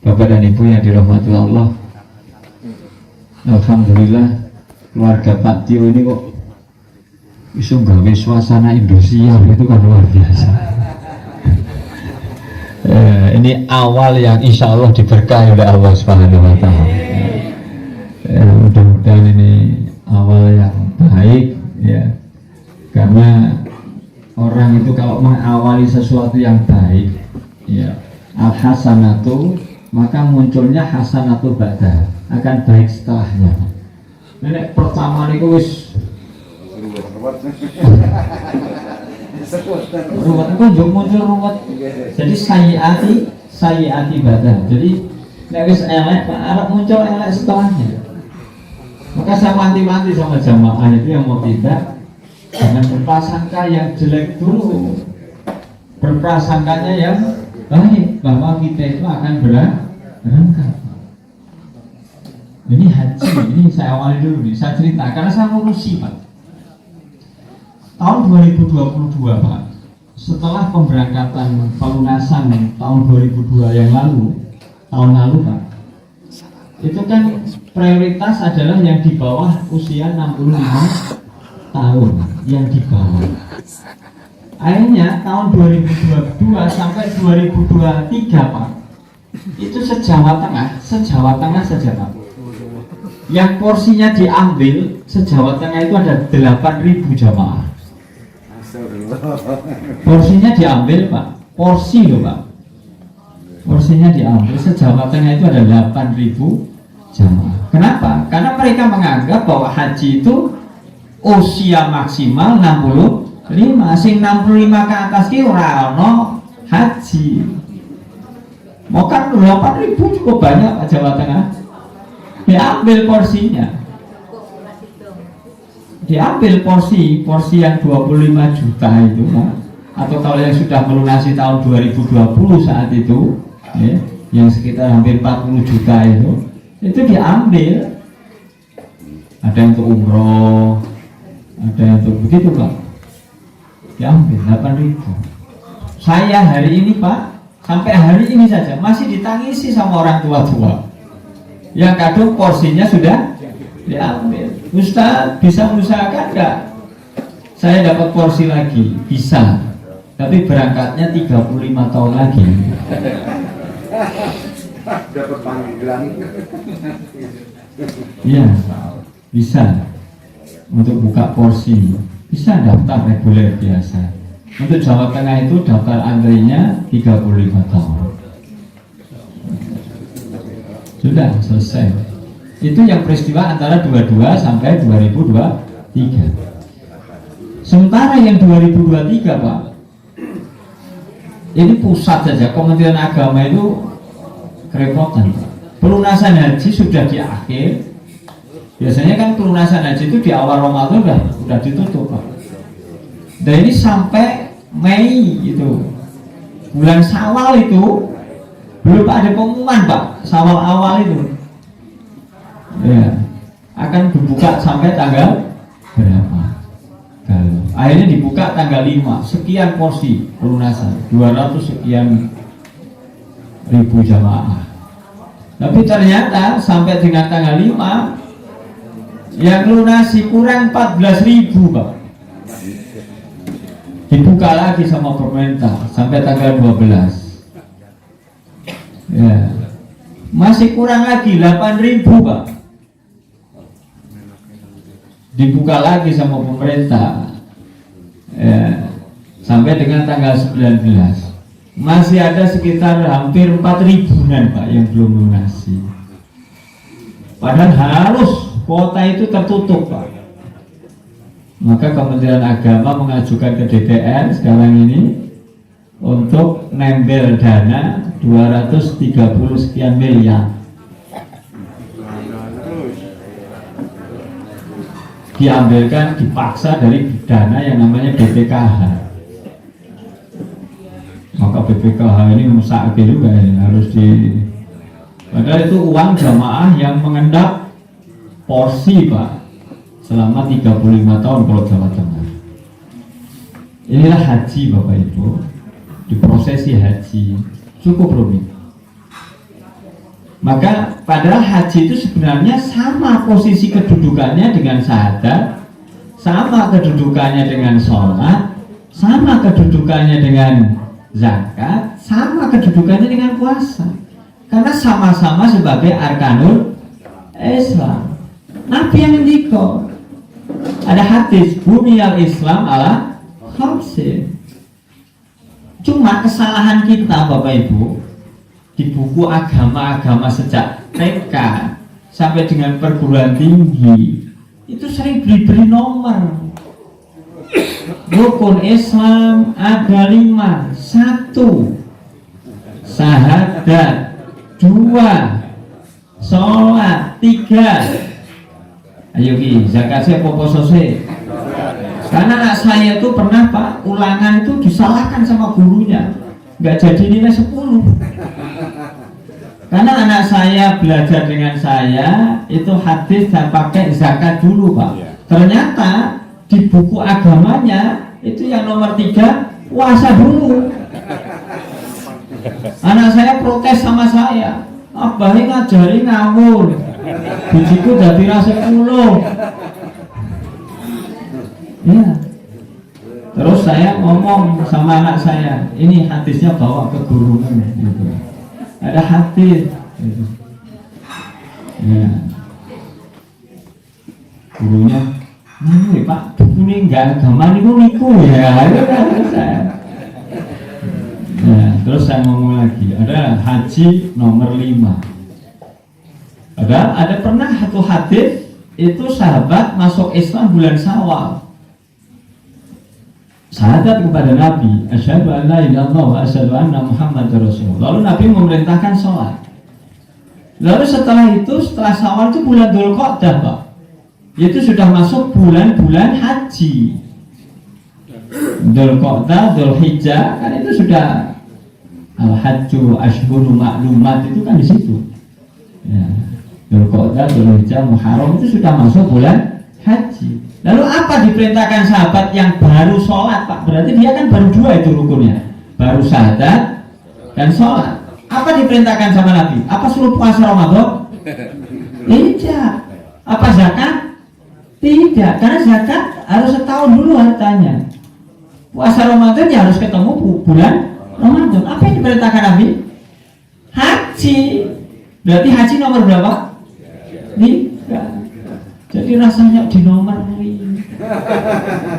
Bapak dan Ibu yang dirahmati Allah, alhamdulillah keluarga Pak Tio ini kok bisa gawe suasana Indosiar, itu kan luar biasa. Ini awal yang insya Allah diberkahi oleh Allah Subhanahu wa Ta'ala. Mudah-mudahan ini awal yang baik ya, karena orang itu kalau mengawali sesuatu yang baik ya, al-hasanatu, maka munculnya hasanatu ba'da, akan baik setelahnya. Nenek pertama niku wis ruwet itu juga muncul ruwet. Jadi sayiati ba'da. Jadi nek wis elek arep muncul elek setelahnya. Maka saya mati-mati sama jamaah itu yang mau pindah, jangan berprasangka yang jelek dulu, berprasangkanya yang baik, bahwa kita itu akan berangkat. Ini haji, ini saya awali dulu nih, saya cerita karena saya ngurusi Pak. Tahun 2022 Pak, setelah pemberangkatan pelunasan tahun 2002 yang lalu, tahun lalu Pak, itu kan prioritas adalah yang di bawah usia 65 tahun, yang di bawah. Akhirnya tahun 2022 sampai 2023 Pak, itu se-Jawa Tengah saja Pak, yang porsinya diambil se-Jawa Tengah itu ada 8.000 jamaah. Porsinya diambil Pak, porsi loh Pak, porsinya diambil se-Jawa Tengah itu ada 8.000 jamaah. Kenapa? Karena mereka menganggap bahwa haji itu usia maksimal 65, sing 65 ke atas ki ora ono haji. Mau kan 8.000 cukup banyak Pak Jawa Tengah. Diambil porsinya. Diambil porsi yang 25 juta itu, nah, atau kalau yang sudah melunasi tahun 2020 saat itu, ya, yang sekitar hampir 40 juta itu diambil. Ada yang untuk umroh, ada yang untuk begitu Pak, diambil 8.000. Saya hari ini Pak, sampai hari ini saja masih ditangisi sama orang tua-tua yang kadang porsinya sudah diambil. Ustaz bisa mengusahakan enggak saya dapat porsi lagi? Bisa, tapi berangkatnya 35 tahun lagi. Dapat panggilan. Iya, bisa untuk buka porsi, bisa daftar reguler biasa. Untuk Jawa Tengah itu daftar antrinya 35 tahun. Sudah selesai. Itu yang peristiwa antara 22 sampai 2023. Sementara yang 2023 Pak, ini pusat saja, Kementerian Agama itu kerepotan Pak. Pelunasan haji sudah di akhir. Biasanya kan pelunasan haji itu di awal Ramadan udah ditutup Pak. Dan ini sampai Mei itu, bulan Syawal itu belum ada pengumuman Pak. Syawal awal itu ya akan dibuka sampai tanggal berapa? Akhirnya dibuka tanggal 5, sekian porsi pelunasan, 200 sekian ribu jamaah. Tapi ternyata sampai dengan tanggal 5 yang lunasi kurang 14.000 Pak. Dibuka lagi sama pemerintah sampai tanggal 12. Ya. Masih kurang lagi 8.000 Pak. Dibuka lagi sama pemerintah. Ya. Sampai dengan tanggal 19. Masih ada sekitar hampir 4.000-an Pak yang belum lunasi. Padahal harus kuota itu tertutup Pak. Maka Kementerian Agama mengajukan ke DPR sekarang ini untuk nempel dana 230 sekian miliar. Diambilkan, dipaksa dari dana yang namanya BPKH. Maka BPKH ini merusak juga ini, harus di. Padahal itu uang jamaah yang mengendap porsi Pak selama 35 tahun kalau Jawa Tengah. Inilah haji Bapak Ibu. Di prosesi haji cukup rumit. Maka padahal haji itu sebenarnya sama posisi kedudukannya dengan syahadat, sama kedudukannya dengan sholat, sama kedudukannya dengan zakat, sama kedudukannya dengan puasa. Karena sama-sama sebagai arkanul Islam. Nabi yang mendikau ada hadis buniyal Islam ala khamsin. Cuma kesalahan kita Bapak Ibu di buku agama-agama sejak TK sampai dengan perguruan tinggi itu sering beri-beri nomor. Rukun Islam ada 5. 1 syahadat, 2 sholat, 3 ayo Ki, zakat saya poposo saya. Karena anak saya itu pernah Pak, ulangan itu disalahkan sama gurunya, nggak jadi nilai 10. Karena anak saya belajar dengan saya itu hadis dan pakai zakat dulu Pak. Ternyata di buku agamanya itu yang nomor 3 puasa dulu. Anak saya protes sama saya, abah ini ngajari ngawur, bijiku jadi rasa 10. Ya. Terus saya ngomong sama anak saya, ini hadisnya bawa ke guru gitu. Ada hadis gitu. Ya. Gurunya, nih Pak, buku ini enggak agama niku ya. Ya, terus saya ngomong lagi, ada haji nomor 5. Ada pernah satu hadis itu sahabat masuk Islam bulan Syawal. Syahadat kepada Nabi, asyhadu an la ilaha illallah wa asyhadu anna Muhammadar Rasulullah. Lalu Nabi memerintahkan sholat. Lalu setelah itu, setelah Syawal itu bulan Dzulqa'dah, Pak. Itu sudah masuk bulan-bulan haji. Dzulqa'dah, Dzulhijjah, kan itu sudah al-hajju ashhurun ma'lumat, itu kan di situ. Ya. Dzulqa'dah, Dzulhijjah, Muharram itu sudah masuk bulan haji. Lalu apa diperintahkan sahabat yang baru sholat Pak? Berarti dia kan baru 2 itu rukunnya, baru syahadat dan sholat. Apa diperintahkan sama Nabi? Apa suruh puasa Ramadan? Tidak. Apa zakat? Tidak. Karena zakat harus setahun dulu hartanya. Puasa Ramadan ya harus ketemu bulan Ramadan. Apa yang diperintahkan Nabi? Haji. Berarti haji nomor berapa? 3. Jadi rasanya di nomor ini,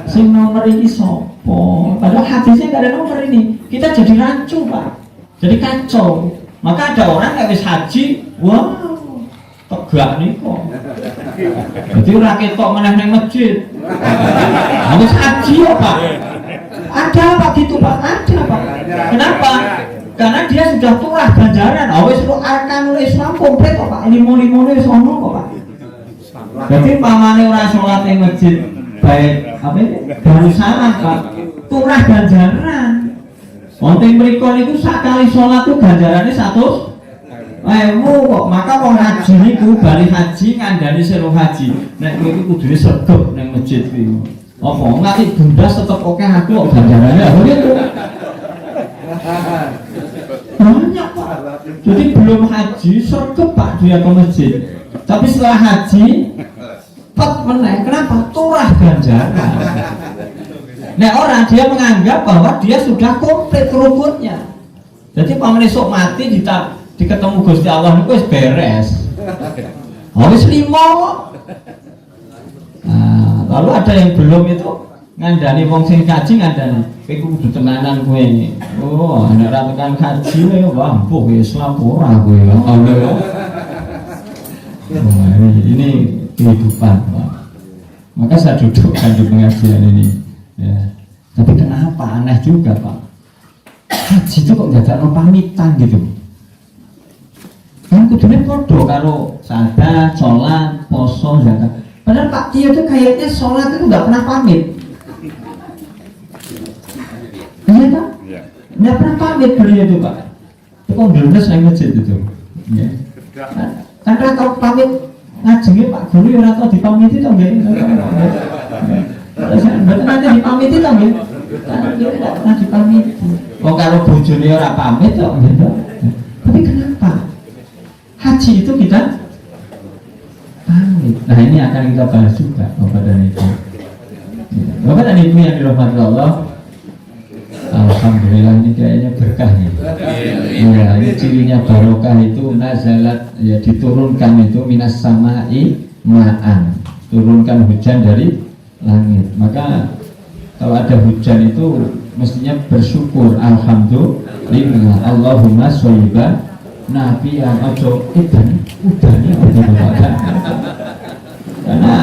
sing nomor ini sopo. Padahal hadisnya nggak ada nomor ini. Kita jadi rancu Pak, jadi kacau. Maka ada orang yang habis haji, wow, tegak nih kok. Jadi rakyat kok menang masjid. Habis haji ya Pak. Ada Pak gitu Pak, ada Pak. Kenapa? Karena dia sudah turah ganjaran. Awes itu arkanul Islam komplit kok Pak. Limo-limo ini sono kok Pak. Jadi pamane orang sholat yang masjid baik apa itu baru salah Pak, turah ganjaran. Wonten mriku niku sakali sholat itu ganjarannya 100.000 kok. Maka wong haji niku bali haji ngandani seru haji. Nek kowe iku kudune sregep nang masjid iki. Apa nganti bundas tetep oke aku kok ganjarannya gitu. Banyak Pak. Jadi belum haji sregep Pak dia ke masjid. Tapi setelah haji pet meneng, kenapa? Turah ganjaran. Nah orang dia menganggap bahwa dia sudah komplit rukunnya. Jadi pamane sok mati diketemu Gusti Allah itu wis beres. Wis 5. Nah, lalu ada yang belum itu ngandani wong sing kaji ngandani. Kowe kudu tenanan kowe. Oh, nek ra tekan kaji ya wampuh Islam ora kowe. Ini kehidupan Pak. Maka saya dudukkan di pengajian ini ya. Tapi kenapa aneh juga Pak, haji itu kok gak ada pamitan gitu kan kudunya kodoh kalau sadat, sholat, poso, zakat. Padahal Pak Tio itu kayaknya sholat itu gak pernah pamit. Iya Pak? Gak pernah pamit beliau itu Pak. Itu kok ngeles yang masjid itu ya. Karena kalau pamit ngajengnya Pak Guru ya atau dipamiti tau nggak? Berarti nanti dipamiti tau nggak? Karena dipamiti. Oh kalau bojone ora pamit tau gitu. Tapi kenapa? Haji haji itu kita pamit. Nah ini akan kita bahas juga Bapak dan Ibu. Bapak dan Ibu yang dirahmati Allah, alhamdulillah ini kayaknya berkah ya. Ya, ini cirinya barokah itu nazalat, ya diturunkan itu minas samai ma'an, turunkan hujan dari langit. Maka kalau ada hujan itu mestinya bersyukur, alhamdulillah, Allahumma sholiban nabi yang ojo udannya karena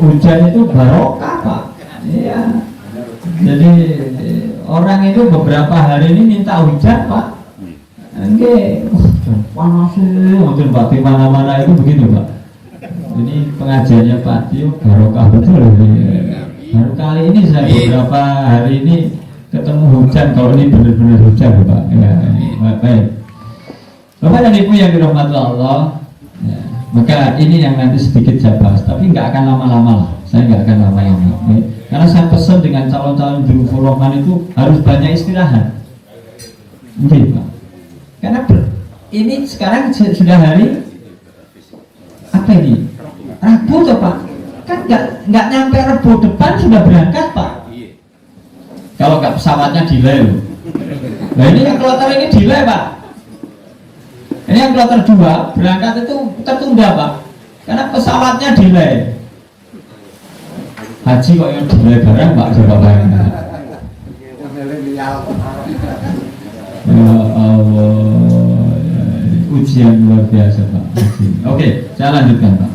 hujan itu barokah Pak ya. Jadi orang itu beberapa hari ini minta hujan Pak, enggak panas mungkin Pak di mana-mana itu begitu Pak. Ini pengajiannya Pak Tio barokah betul ya. Baru kali ini saya beberapa hari ini ketemu hujan, kalau ini benar-benar hujan Pak ya, baik. Bapak dan Ibu yang dirahmati Allah ya, maka ini yang nanti sedikit saya bahas, tapi nggak akan lama-lama lah, saya nggak akan lama-lama ya. Karena saya pesan dengan calon-calon Duyufur Rahman itu harus banyak istirahat mungkin Pak, karena ini sekarang sudah hari apa ini? Rabu toh Pak, kan nggak nyampe Rabu depan sudah berangkat Pak. Kalau nggak pesawatnya delay loh. Nah ini yang kloter ini delay Pak. Ini yang kloter 2 berangkat itu tertunda Pak, karena pesawatnya delay. Haji kok yang delay barang Pak, coba bayangkan. Ya Allah, ujian luar biasa Pak. Oke, saya lanjutkan Pak.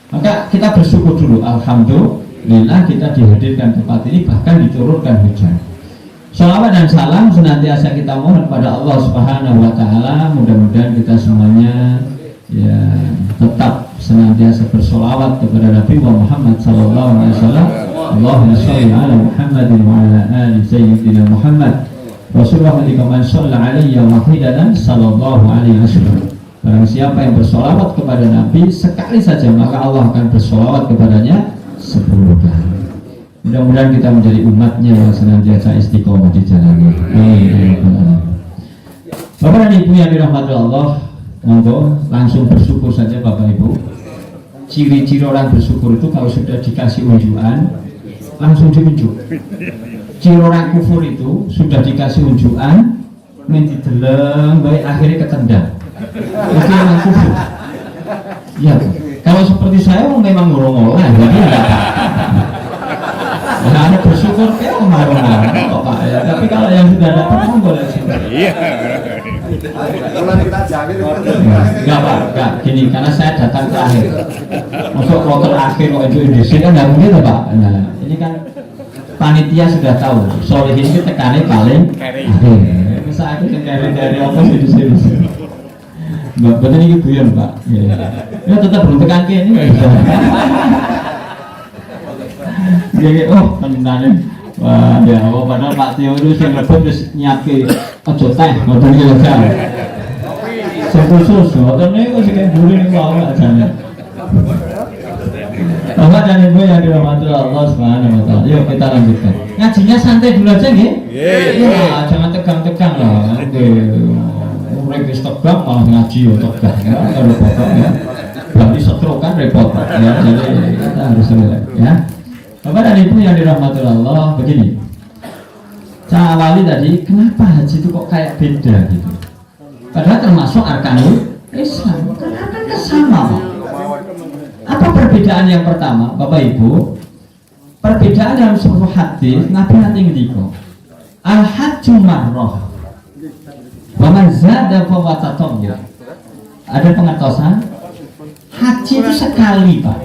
Maka kita bersyukur dulu, alhamdulillah kita dihadirkan tempat ini, bahkan diturunkan hujan. Shalawat dan salam senantiasa kita mohon kepada Allah Subhanahu wa Ta'ala. Mudah-mudahan kita semuanya ya tetap senantiasa bersolawat kepada Nabi Muhammad Sallallahu Alaihi Wasallam. Allahumma sholli ala Muhammadin wa ala ali Sayyidina Muhammad. Rasulullah man shalla alaihi wahidatan sallallahu alaihi wasallam. Barang siapa yang bersolawat kepada Nabi sekali saja, maka Allah akan bersolawat kepadanya 10 kali. Mudah-mudahan kita menjadi umatnya yang senantiasa istiqomah di jalannya. Bapak dan Ibu yang dirahmati Allah, monggo langsung bersyukur saja Bapak Ibu. Ciri-ciri orang bersyukur itu kalau sudah dikasih unjukan langsung diunjuk. Ciri orang kufur itu sudah dikasih unjukan minti deleng baik akhirnya ketendang. Itu orang kufur. Ya, kalau seperti saya memang ngurung-ngurung jadi enggak. Nah, ada bersyukur ya marah-marah kok Pak ya. Tapi kalau yang sudah dapat kan boleh sih. Iya. Kalau kita jamin enggak Pak, enggak gini, karena saya datang terakhir. Masuk kloter akhir kok itu Indonesia kan enggak mungkin Pak. Nah, ini kan panitia sudah tahu, solehin itu tekannya paling akhir. Saya itu dari apa sih di sini. Betul ini guyon Pak. Ya tetap belum tekan ini enggak bisa. Jadi tenan wah ya Allah, padahal Pak Tio itu sing lebet wis nyiapke aja teh ngoten iki lho Kang. Sing khusus ngoten niku sing mburi niku wae ajane. Bapak dan Ibu yang dirahmati Allah Subhanahu wa Ta'ala. Yuk kita lanjutkan. Ngajinya santai dulu aja nggih? Iya, jangan tegang-tegang lah. Urip wis tegang malah ngaji yo tegang ya. Kalau Bapak ya. Berarti stroke kan repot ya. Jadi kita harus relax ya. Bapak dan Ibu yang dirahmati Allah, begini. Saya awali tadi, kenapa haji itu kok kayak beda gitu? Padahal termasuk arkanul Islam, karena sama Pak. Apa perbedaan yang pertama, Bapak Ibu? Perbedaan dalam sebuah hadis, Nabi nanti ngendiko, al-hajju marrah, wa man zada fa watatawwa. Ada pengetahuan, haji itu sekali Pak.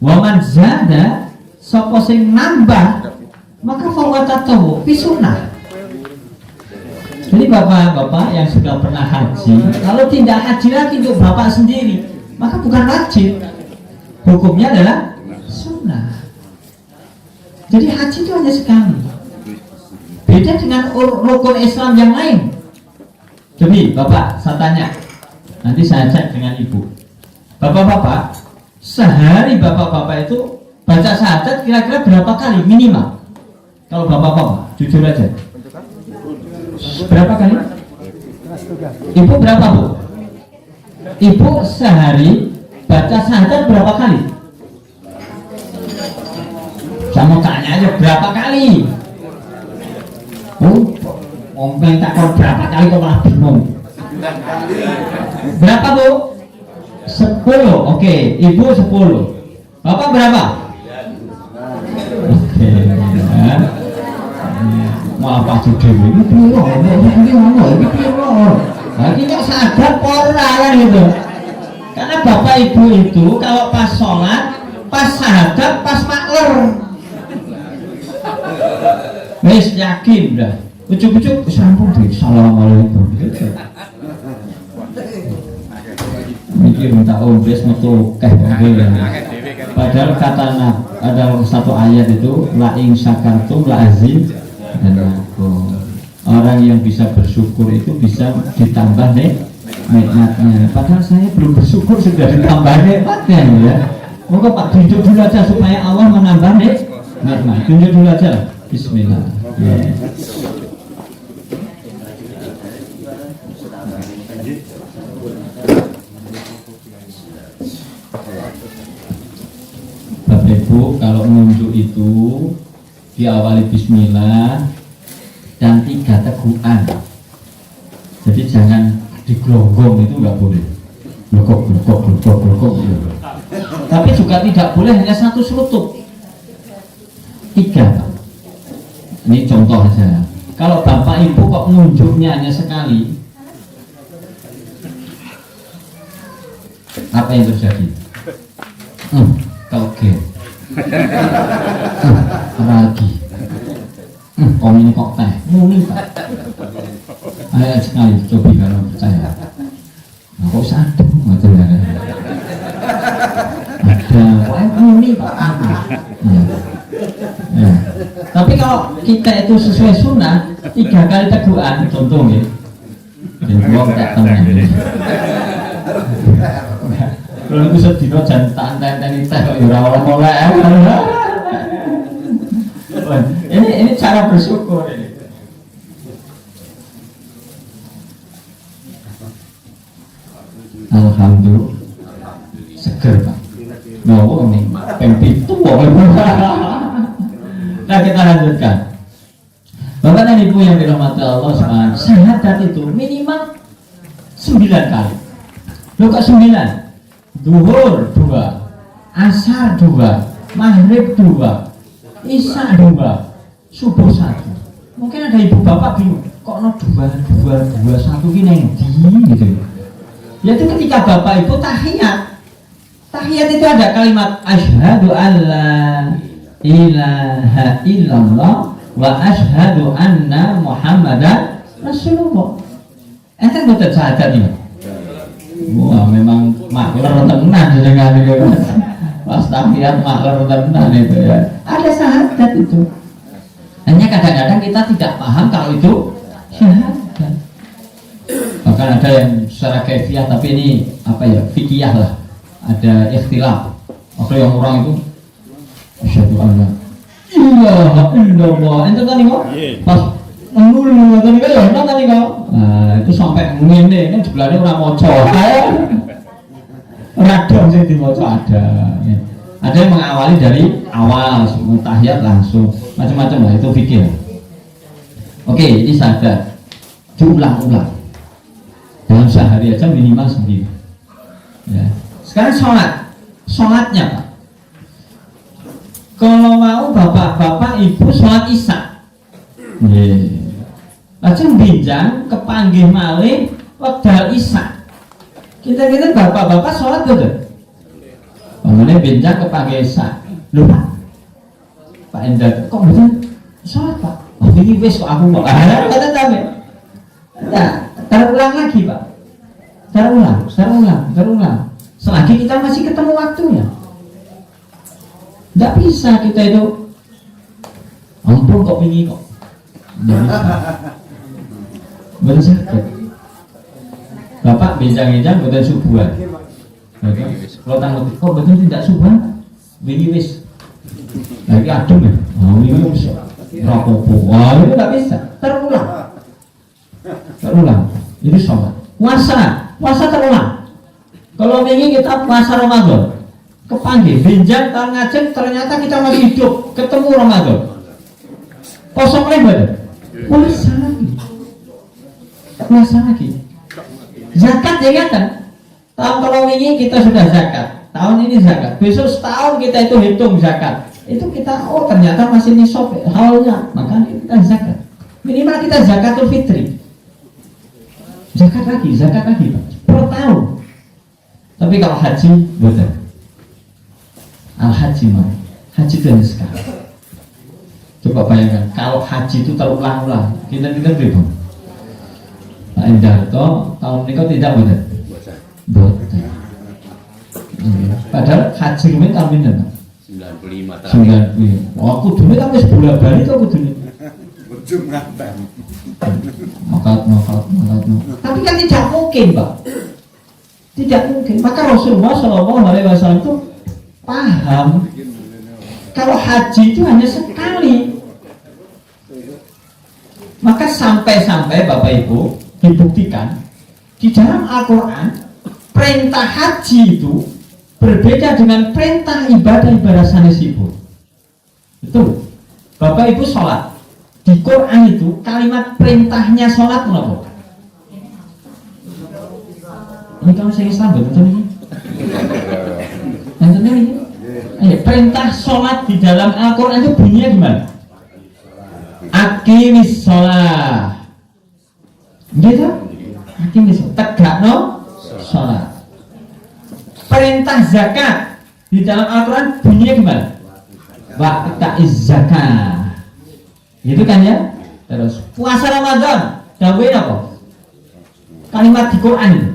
Wa man zada, sapa sing nambah maka fawatatahu pisunah. Jadi bapak-bapak yang sudah pernah haji, kalau tidak haji lagi untuk bapak sendiri, maka bukan wajib, hukumnya adalah sunnah. Jadi haji itu hanya sekali, beda dengan rukun Islam yang lain. Jadi bapak, saya tanya, nanti saya cek dengan ibu. Bapak-bapak, sehari bapak-bapak itu baca syahadat kira-kira berapa kali minimal? Kalau bapak-bapak, jujur aja. Berapa kali? Ibu berapa Bu? Ibu sehari baca syahadat berapa kali? Sama tanya aja berapa kali? Ngomong takut berapa kali kok malah bingung. Berapa Bu? 10. Oke, Ibu 10. Bapak berapa? Oke, ya. Malah Pak Jude ini piro? Ini piro? Lagi kok sadar pora kan gitu. Karena Bapak Ibu itu kalau pas sholat, pas syahadat, pas makler. Wis yakin dah. Ujuk-ujuk sampun deh. Assalamualaikum. Mikir minta ombes metu keh ya. Padahal kata ada satu ayat itu la in syakartum la azim dan orang yang bisa bersyukur itu bisa ditambah nikmatnya. Padahal saya belum bersyukur sudah ditambah nikmatnya ya. Moga Pak tunjuk dulu aja supaya Allah menambah nikmat. Tunjuk dulu aja. Bismillah. Ya. Bapak Ibu kalau nunjuk itu diawali bismillah dan 3 teguhan. Jadi jangan digelonggong, itu nggak boleh. Glokok. Tapi juga tidak boleh hanya 1 selutup. 3. Ini contoh saja. Kalau Bapak Ibu kok nunjuknya hanya sekali, apa yang terjadi? Oke. Lagi. Om ini kok teh, muni Pak. Ayo sekali coba kalau percaya. Nah, kok satu, betul ya? Ada, muni Pak. Ya. Tapi kalau kita itu sesuai sunnah 3 kali teguhan, contoh ya. Dan gua tak teman. Kalau itu sedih jangan tantan kita kok ora mulai. Ini cara bersyukur ini. Alhamdulillah seger Pak. Mau nih pempitu kok. Nah kita lanjutkan. Bapak dan Ibu yang dirahmati Allah SWT, syahadat itu minimal 9 kali. Loh kok 9? Duhur 2, asar 2, maghrib 2, isya 2, subuh 1. Mungkin ada ibu bapak bingung, kok no 2, 1 gini gitu. Yaitu ketika bapak ibu tahiyat itu ada kalimat asyhadu alla ilaha illallah wa asyhadu anna muhammadan rasulullah. Ente betul syahadat ini. Wah memang makler tenan dengan itu. Pas tahiyat makler tenan itu ya. Ada syahadat itu. Hanya kadang-kadang kita tidak paham kalau itu syahadat. Bahkan ada yang secara kaifiah tapi ini apa ya fikih lah. Ada ikhtilaf. Ada yang orang itu asyhadu alla ilaha illallah. Ente kan kok pas ngulu tadi kan ya tadi kok. Nah, itu sampai ngene kan jebulane ora maca. Radong sing dimaca ada. Ya. Ada yang mengawali dari awal, tahiyat langsung. Macam-macam lah itu fikih. Oke, ini sadar. Diulang-ulang. Dalam sehari aja minimal 9. Ya. Sekarang sholatnya Pak. Kalau mau bapak-bapak ibu sholat isya, lajeng binjang kepanggih malih wekdal isya. Kita bapak-bapak sholat betul. Kemudian binjang kepanggih isya. Loh Pak Endar, kok betul sholat Pak? Oh ini wis kok aku kok. Kata tapi. Nah, terulang lagi Pak. Terulang. Selagi kita masih ketemu waktunya. Tidak bisa kita itu ampun kok ini kok. Tidak bisa. Betul. Bapak bincang-bincang betul subuhan. Kalau tanggung kok betul tidak subuhan? Ini wis. Lagi adem ya. Ini wis. Rapopo. Wah itu tidak bisa. Terulang. Itu sholat. Puasa terulang. Kalau ingin kita puasa Ramadan, kepanggil benjang tahun ngajeng, ternyata kita masih hidup, ketemu Ramadan. Kosong lebar, puasa lagi. Puasa lagi. Zakat ya kan? Tahun kalau ini kita sudah zakat, tahun ini zakat. Besok setahun kita itu hitung zakat. Itu kita ternyata masih nisab haulnya, maka kita zakat. Minimal kita zakatul fitri. Zakat lagi Pak. Per tahun. Tapi kalau haji betul. Al-haji mah. Haji itu hanya sekali. Coba bayangkan, kalau haji itu terulang-ulang, kita berapa? Pak Endarto tahun ini kok tidak betul. Betul. Padahal haji rumit tahun ini 95 tahun. 95. Oh, aku dulu sampai sebulan balik tuh aku dulu. Ujung ngapain? Makat. Tapi kan tidak mungkin, Pak. Tidak mungkin. Maka Rasulullah SAW itu paham kalau haji itu hanya sekali. Maka sampai Bapak Ibu dibuktikan di dalam Al-Quran perintah haji itu berbeda dengan perintah ibadah sanesipun. Betul. Bapak Ibu sholat di Quran itu kalimat perintahnya sholat menapa? Ini kalau saya Islam betul ini. Betul ini. Perintah sholat di dalam Al-Quran itu bunyinya gimana? Aqimis sholat. Gitu? Aqimis sholat. Tegak no sholat. Perintah zakat di dalam Al-Quran bunyinya gimana? Wa'ta'iz zakat. Gitu kan ya? Terus puasa Ramadan dawuhe apa? Kalimat di Quran itu.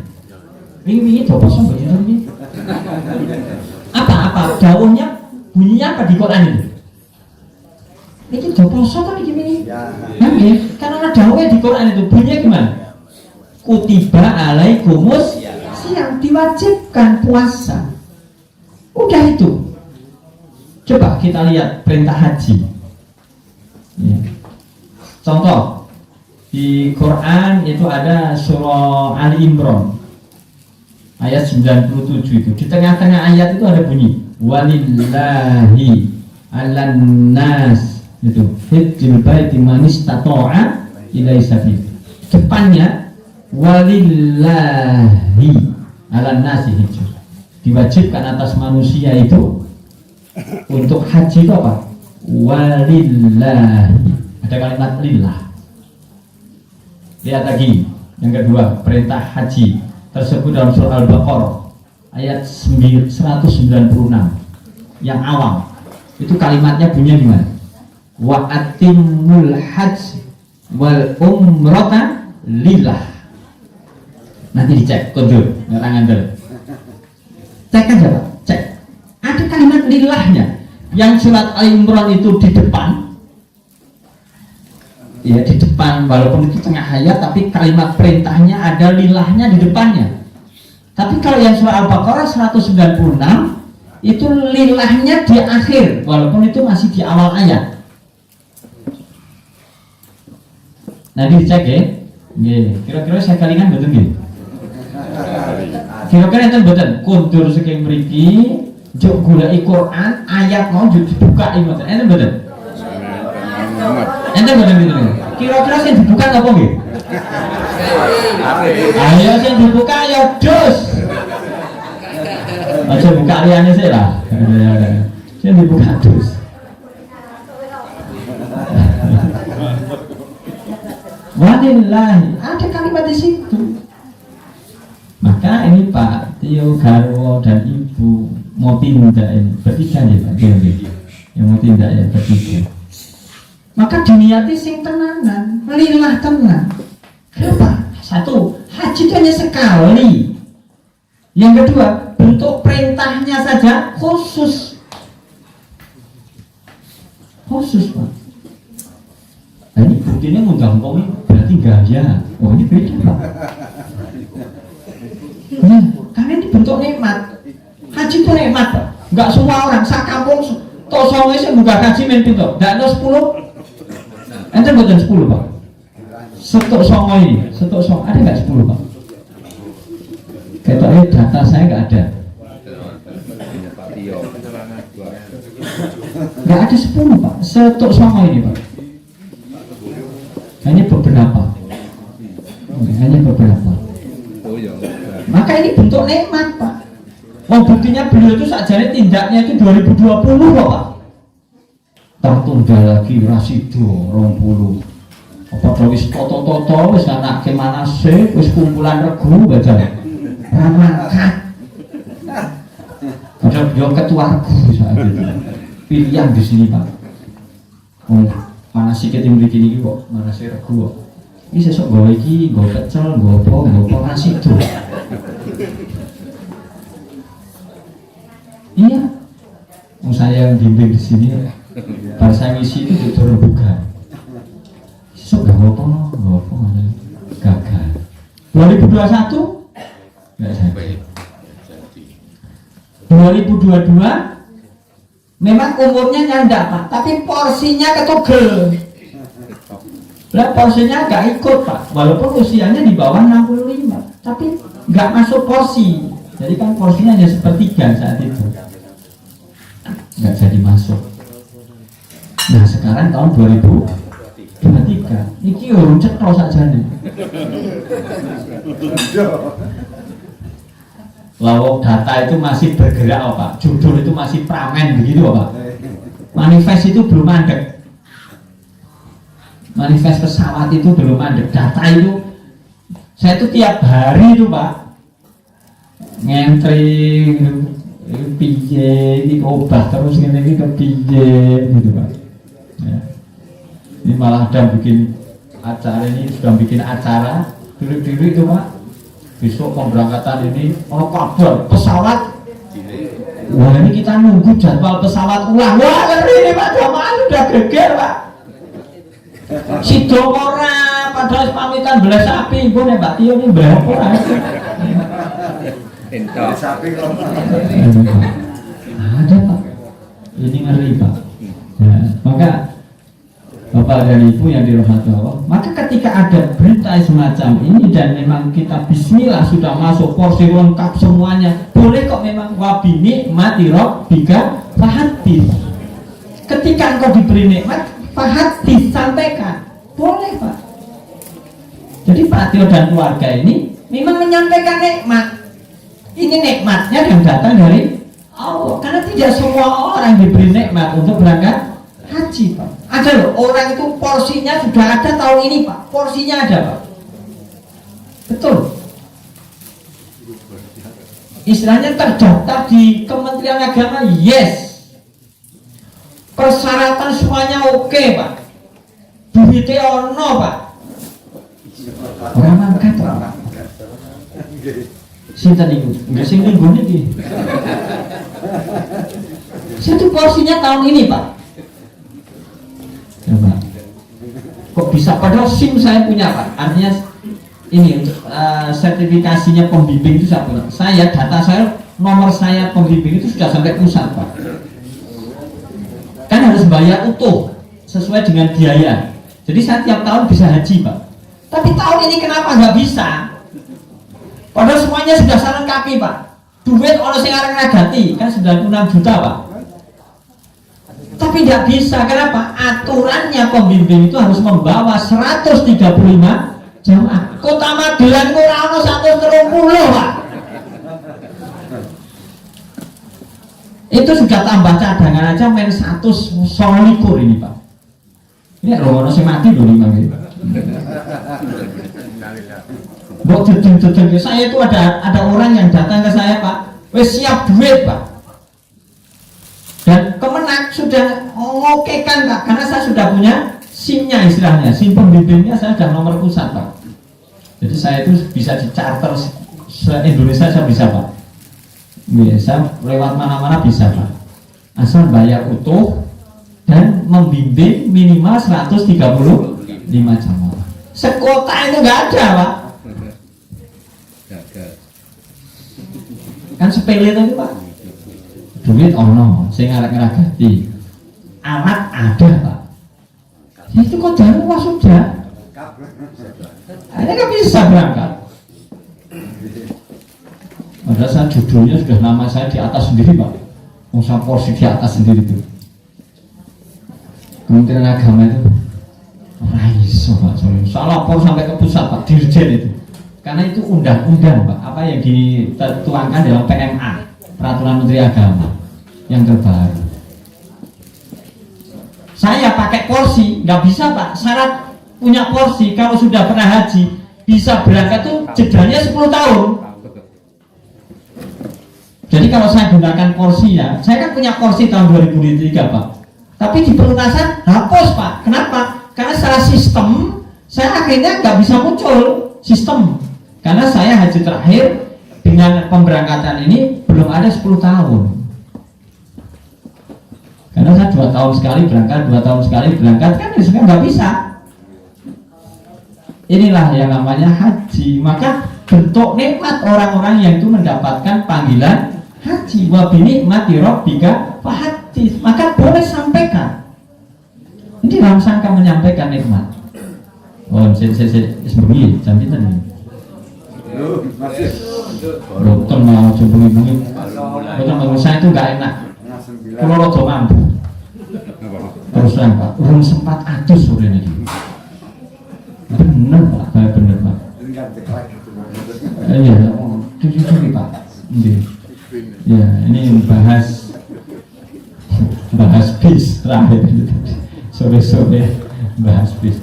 Ini dosa begitu ini. Apa dawuhnya bunyinya apa di Quran itu? Ini dosa kan ini? Ya. Karena dawuhnya di Quran itu bunyinya gimana? Kutiba alaikumus yang diwajibkan puasa. Udah itu. Coba kita lihat perintah haji. Ya. Contoh di Quran itu ada surah Ali Imran ayat 97 itu. Di tengah-tengah ayat itu ada bunyi walillahi 'alan nas itu hajjul baiti man istata'a ilaihi sabil. Depannya walillahi 'alan nasi hijr. Diwajibkan atas manusia itu untuk haji itu apa? Walillahi. Ada kalimat lillah. Lihat lagi yang kedua, perintah haji tersebut dalam surah Al-Baqarah ayat 196 yang awam. Itu kalimatnya bunyinya gimana? Wa atimul hajj wal umrata lillah. Nanti dicek, kondur, ngerangan dulu. Cek aja Pak, cek. Ada kalimat lillahnya yang surat Al-Imran itu di depan. Ya di depan, walaupun itu tengah ayat, tapi kalimat perintahnya ada lillahnya di depannya. Tapi kalau yang surah Al-Baqarah 196 itu lillahnya di akhir, walaupun itu masih di awal ayat. Nanti dicek ya. Kira-kira saya kalikan betul nggih? Kira-kira itu betul. Kuntur saking mriki, juk goleki Quran ayat mau dibuka iki mboten. Enten betul. Enten betul gitu. Kira-kira sing dibuka apa nggih? Ayo sing dibuka ya dus. Aja buka liyane sih lah. Sing dibuka dus. Walillahi, ada kalimat di situ. Maka ini Pak Tio, Garwo dan Ibu mau tindak ini bertiga ya Pak Tio, yang mau tindak ya bertiga. Maka diniati sing tenanan, lillah tenang. Kenapa? Satu, haji itu hanya sekali. Yang kedua, bentuk perintahnya saja khusus. Khusus Pak. Nah, ini buktinya ngundang kau ini berarti gaya. Oh ini beda Pak. Nah, karena ini bentuk nikmat. Haji itu nikmat Pak. Enggak semua orang sak kampung tok songe sing buka haji men pintu. Ndak ada 10. Ente mboten 10 Pak. Setok songo ini, setok songo ada enggak 10 Pak? Ketoknya data saya nggak ada. Pak Tio. Nggak ada 10 Pak, setuk sama ini Pak. Hanya beberapa. Hanya beberapa. Oh iya. Maka ini bentuk nikmat Pak. Wah buktinya beliau itu sajane tindaknya itu 2020 kok Pak. Tertunda lagi rasido 20. Apa wis toto-toto wis anak kemana sih wis kumpulan regu baca. Ramangkat. Padahal beliau ketua regu saat itu. Pilihan di sini Pak. Oh, mana sih kita yang bikin ini kok, mana sih regu kok. Ini sesok gawe iki, gawe pecel, gawe apa rasido. Iya, saya yang bimbing di sini, pas saya ngisi itu turun buka. So gak apa, gagal. 2021 nggak jadi. 2022 memang umurnya nyandak Pak, tapi porsinya ketugel. Lah porsinya nggak ikut Pak, walaupun usianya di bawah 65, tapi nggak masuk porsi. Jadi kan porsinya hanya sepertiga saat itu, nggak jadi masuk. Nah sekarang tahun 2023, ini urung cetro saja nih. Lawak data itu masih bergerak Pak, judul itu masih pramen begitu Pak. Manifest itu belum mandek. Manifest pesawat itu belum mandek. Data itu, saya itu tiap hari itu Pak ngentri piye ini obat terus ini ke piye gitu Pak ya. Ini malah ada bikin acara, ini sudah bikin acara dulu itu Pak, besok pemberangkatan ini ono kabar pesawat. Wah ini kita nunggu jadwal pesawat ulang. Wah ngeri ini Pak, jamaah sudah geger Pak. Sido ora padahal pamitan belas sapi pun ya Pak Tio ini berapa ora. Entok. Sapi kok. Ada Pak, ini ngeri Pak ya, maka Bapak dan Ibu yang dirahmati Allah, maka ketika ada berita semacam ini dan memang kita bismillah sudah masuk porsi lengkap semuanya, boleh kok memang wabini mati rabbika fahadits. Ketika engkau diberi nikmat fahadits, sampaikan, boleh Pak. Jadi Pak Tio dan keluarga ini memang menyampaikan nikmat. Ini nikmatnya yang datang dari Allah, karena tidak semua orang diberi nikmat untuk berangkat haji Pak. Ada loh orang itu porsinya sudah ada tahun ini Pak, porsinya ada Pak, betul. Istilahnya terdaftar di Kementerian Agama, yes. Persyaratan semuanya oke Pak, duitnya ono Pak. Orang mangkat Pak. Sinta niku, enggak sing minggu niki. Satu porsinya tahun ini Pak. Ya, Pak. Kok bisa? Padahal SIM saya punya Pak. Artinya ini untuk sertifikasinya pembimbing itu saya punya. Saya data saya, nomor saya pembimbing itu sudah sampai pusat Pak. Kan harus bayar utuh sesuai dengan biaya. Jadi saya tiap tahun bisa haji Pak. Tapi tahun ini kenapa nggak bisa? Padahal semuanya sudah saya lengkapi Pak. Duit oleh sing areng ngagati kan 96 juta Pak. Tapi tidak bisa. Kenapa? Aturannya pembimbing itu harus membawa 135 jamaah. Kota Magelang itu rano 130 Pak. Itu sudah tambah cadangan aja main 129 ini Pak. Ini rono sing mati lho 5 gitu. Buat jedeng-jedeng, saya itu ada orang yang datang ke saya Pak, wes siap duit Pak, dan Kemenak sudah mengokekan Pak, karena saya sudah punya SIM-nya, istilahnya SIM pembimbingnya saya sudah nomor pusat Pak. Jadi saya itu bisa di-charter se-Indonesia, saya bisa Pak. Biasa lewat mana-mana bisa Pak, asal bayar utuh dan membimbing minimal 135 jamaah. Sekota itu nggak ada Pak. Kan sepele tadi Pak, duit ono, saya ngarek-ngaragati, alat ada Pak. Itu kok jalan wah sudah, ini kan bisa berangkat. Padahal saya judulnya sudah nama saya di atas sendiri Pak. Usaha porsi di atas sendiri itu. Kementerian Agama itu raiso Pak, salah lapor sampai ke pusat Pak, dirjen itu. Karena itu undang-undang Pak, apa yang dituangkan dalam PMA, Peraturan Menteri Agama yang terbaru. Saya pakai porsi, nggak bisa Pak. Syarat punya porsi kalau sudah pernah haji bisa berangkat tuh jedanya 10 tahun. Jadi kalau saya gunakan porsinya, saya kan punya porsi tahun 2003 Pak. Tapi di pelunasan hapus Pak. Kenapa? Karena secara sistem saya akhirnya nggak bisa muncul sistem. Karena saya haji terakhir dengan pemberangkatan ini belum ada 10 tahun. Karena saya 2 tahun sekali berangkat, 2 tahun sekali berangkat kan ya sekarang nggak bisa. Inilah yang namanya haji. Maka bentuk nikmat orang-orang yang itu mendapatkan panggilan haji. Wa bi nikmati rabbika fahaddits. Maka boleh sampaikan. Ini dalam sangka menyampaikan nikmat. Oh, saya sebenarnya jam itu nih. Dokter mau coba-coba. Dokter menurut saya itu nggak enak. Kalau lo coba mampu. Terus terang Pak, belum sempat adus sore ini. Bener Pak, bener Pak. Iya, cuci Pak. Ya, ini bahas bis terakhir. Sore-sore bahas bis.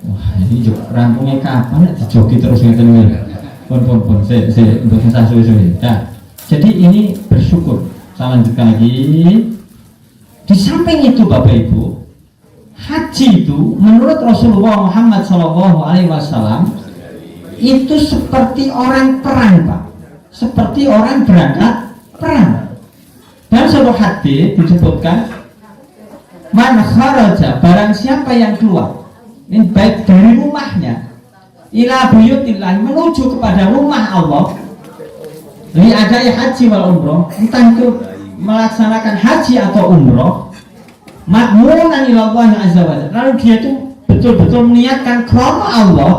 Wah, ini juga rampungnya kapan ya? Dijoki terus ngeten. Pun. Saya untuk saya suwe-suwe. Nah, jadi ini bersyukur. Saya lanjutkan lagi. Di samping itu Bapak Ibu, haji itu menurut Rasulullah Muhammad SAW itu seperti orang perang Pak, seperti orang berangkat perang. Dalam sebuah hadis disebutkan, man kharaja, barang siapa yang keluar, ini baik dari rumahnya, ila buyutillah, menuju kepada rumah Allah, li adai haji wal umroh, entah itu melaksanakan haji atau umroh, makmunan ilallah azza wa jalla, lalu dia itu betul-betul meniatkan karena Allah.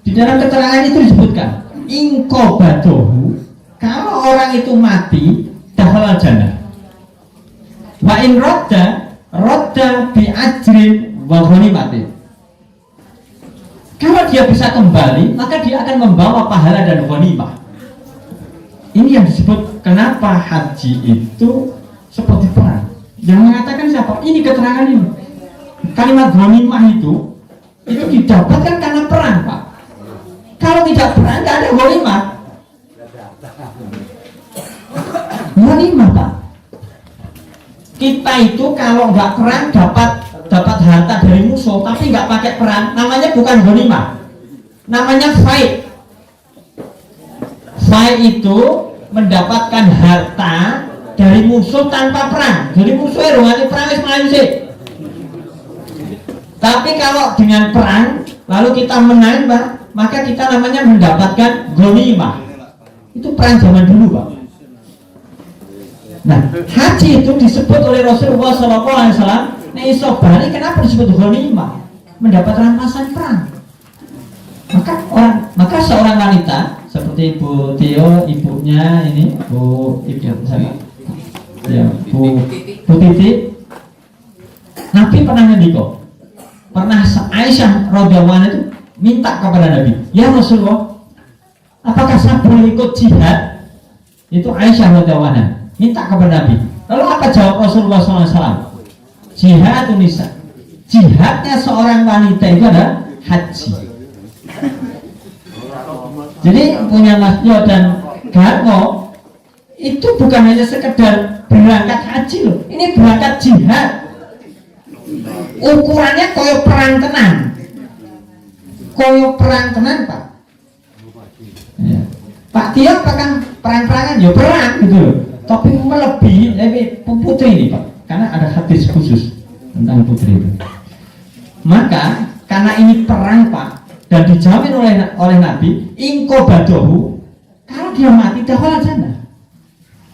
Di dalam keterangan itu disebutkan inqobadohu, kalau orang itu mati dakhala jannah, wa in rodda bi ajrin wa ghanimatin, kalau dia bisa kembali maka dia akan membawa pahala dan ghanimah. Ini yang disebut kenapa haji itu seperti perang. Yang mengatakan siapa? Ini keterangan ini. Kalimat ghanimah itu didapatkan karena perang Pak. Kalau tidak perang tidak ada ghanimah. Ghanimah Pak. Kita itu kalau nggak perang dapat harta dari musuh, tapi nggak pakai perang, namanya bukan ghanimah. Namanya fight. Fight itu mendapatkan harta dari musuh tanpa perang. Jadi musuhnya rumahnya perang Ismail sih. Tapi kalau dengan perang lalu kita menang Pak, maka kita namanya mendapatkan ghanimah. Itu perang zaman dulu Pak. Nah, haji itu disebut oleh Rasulullah SAW. Nah, isobari kenapa disebut ghanimah? Mendapat rampasan perang. Maka seorang wanita seperti Bu Tio, ibunya ini Bu Ibu saya, ya Bu Titi, Nabi pernah ngendiko, pernah Aisyah radhiyallahu anha itu minta kepada Nabi, ya Rasulullah, apakah saya boleh ikut jihad? Itu Aisyah radhiyallahu anha minta kepada Nabi. Lalu apa jawab Rasulullah SAW? Jihadun nisa, jihadnya seorang wanita itu adalah haji. Jadi punya Mas Jo dan Garmo itu bukan hanya sekedar berangkat haji loh, ini berangkat jihad. Ukurannya koyo perang tenan, Pak. Ya. Pak Tio apakah perang-perangan? Ya perang gitu loh. Tapi melebihi putri ini Pak, karena ada hadis khusus tentang putri itu. Maka karena ini perang Pak, dan dijamin oleh Nabi, inqobadohu, kalau dia mati dakhala jannah.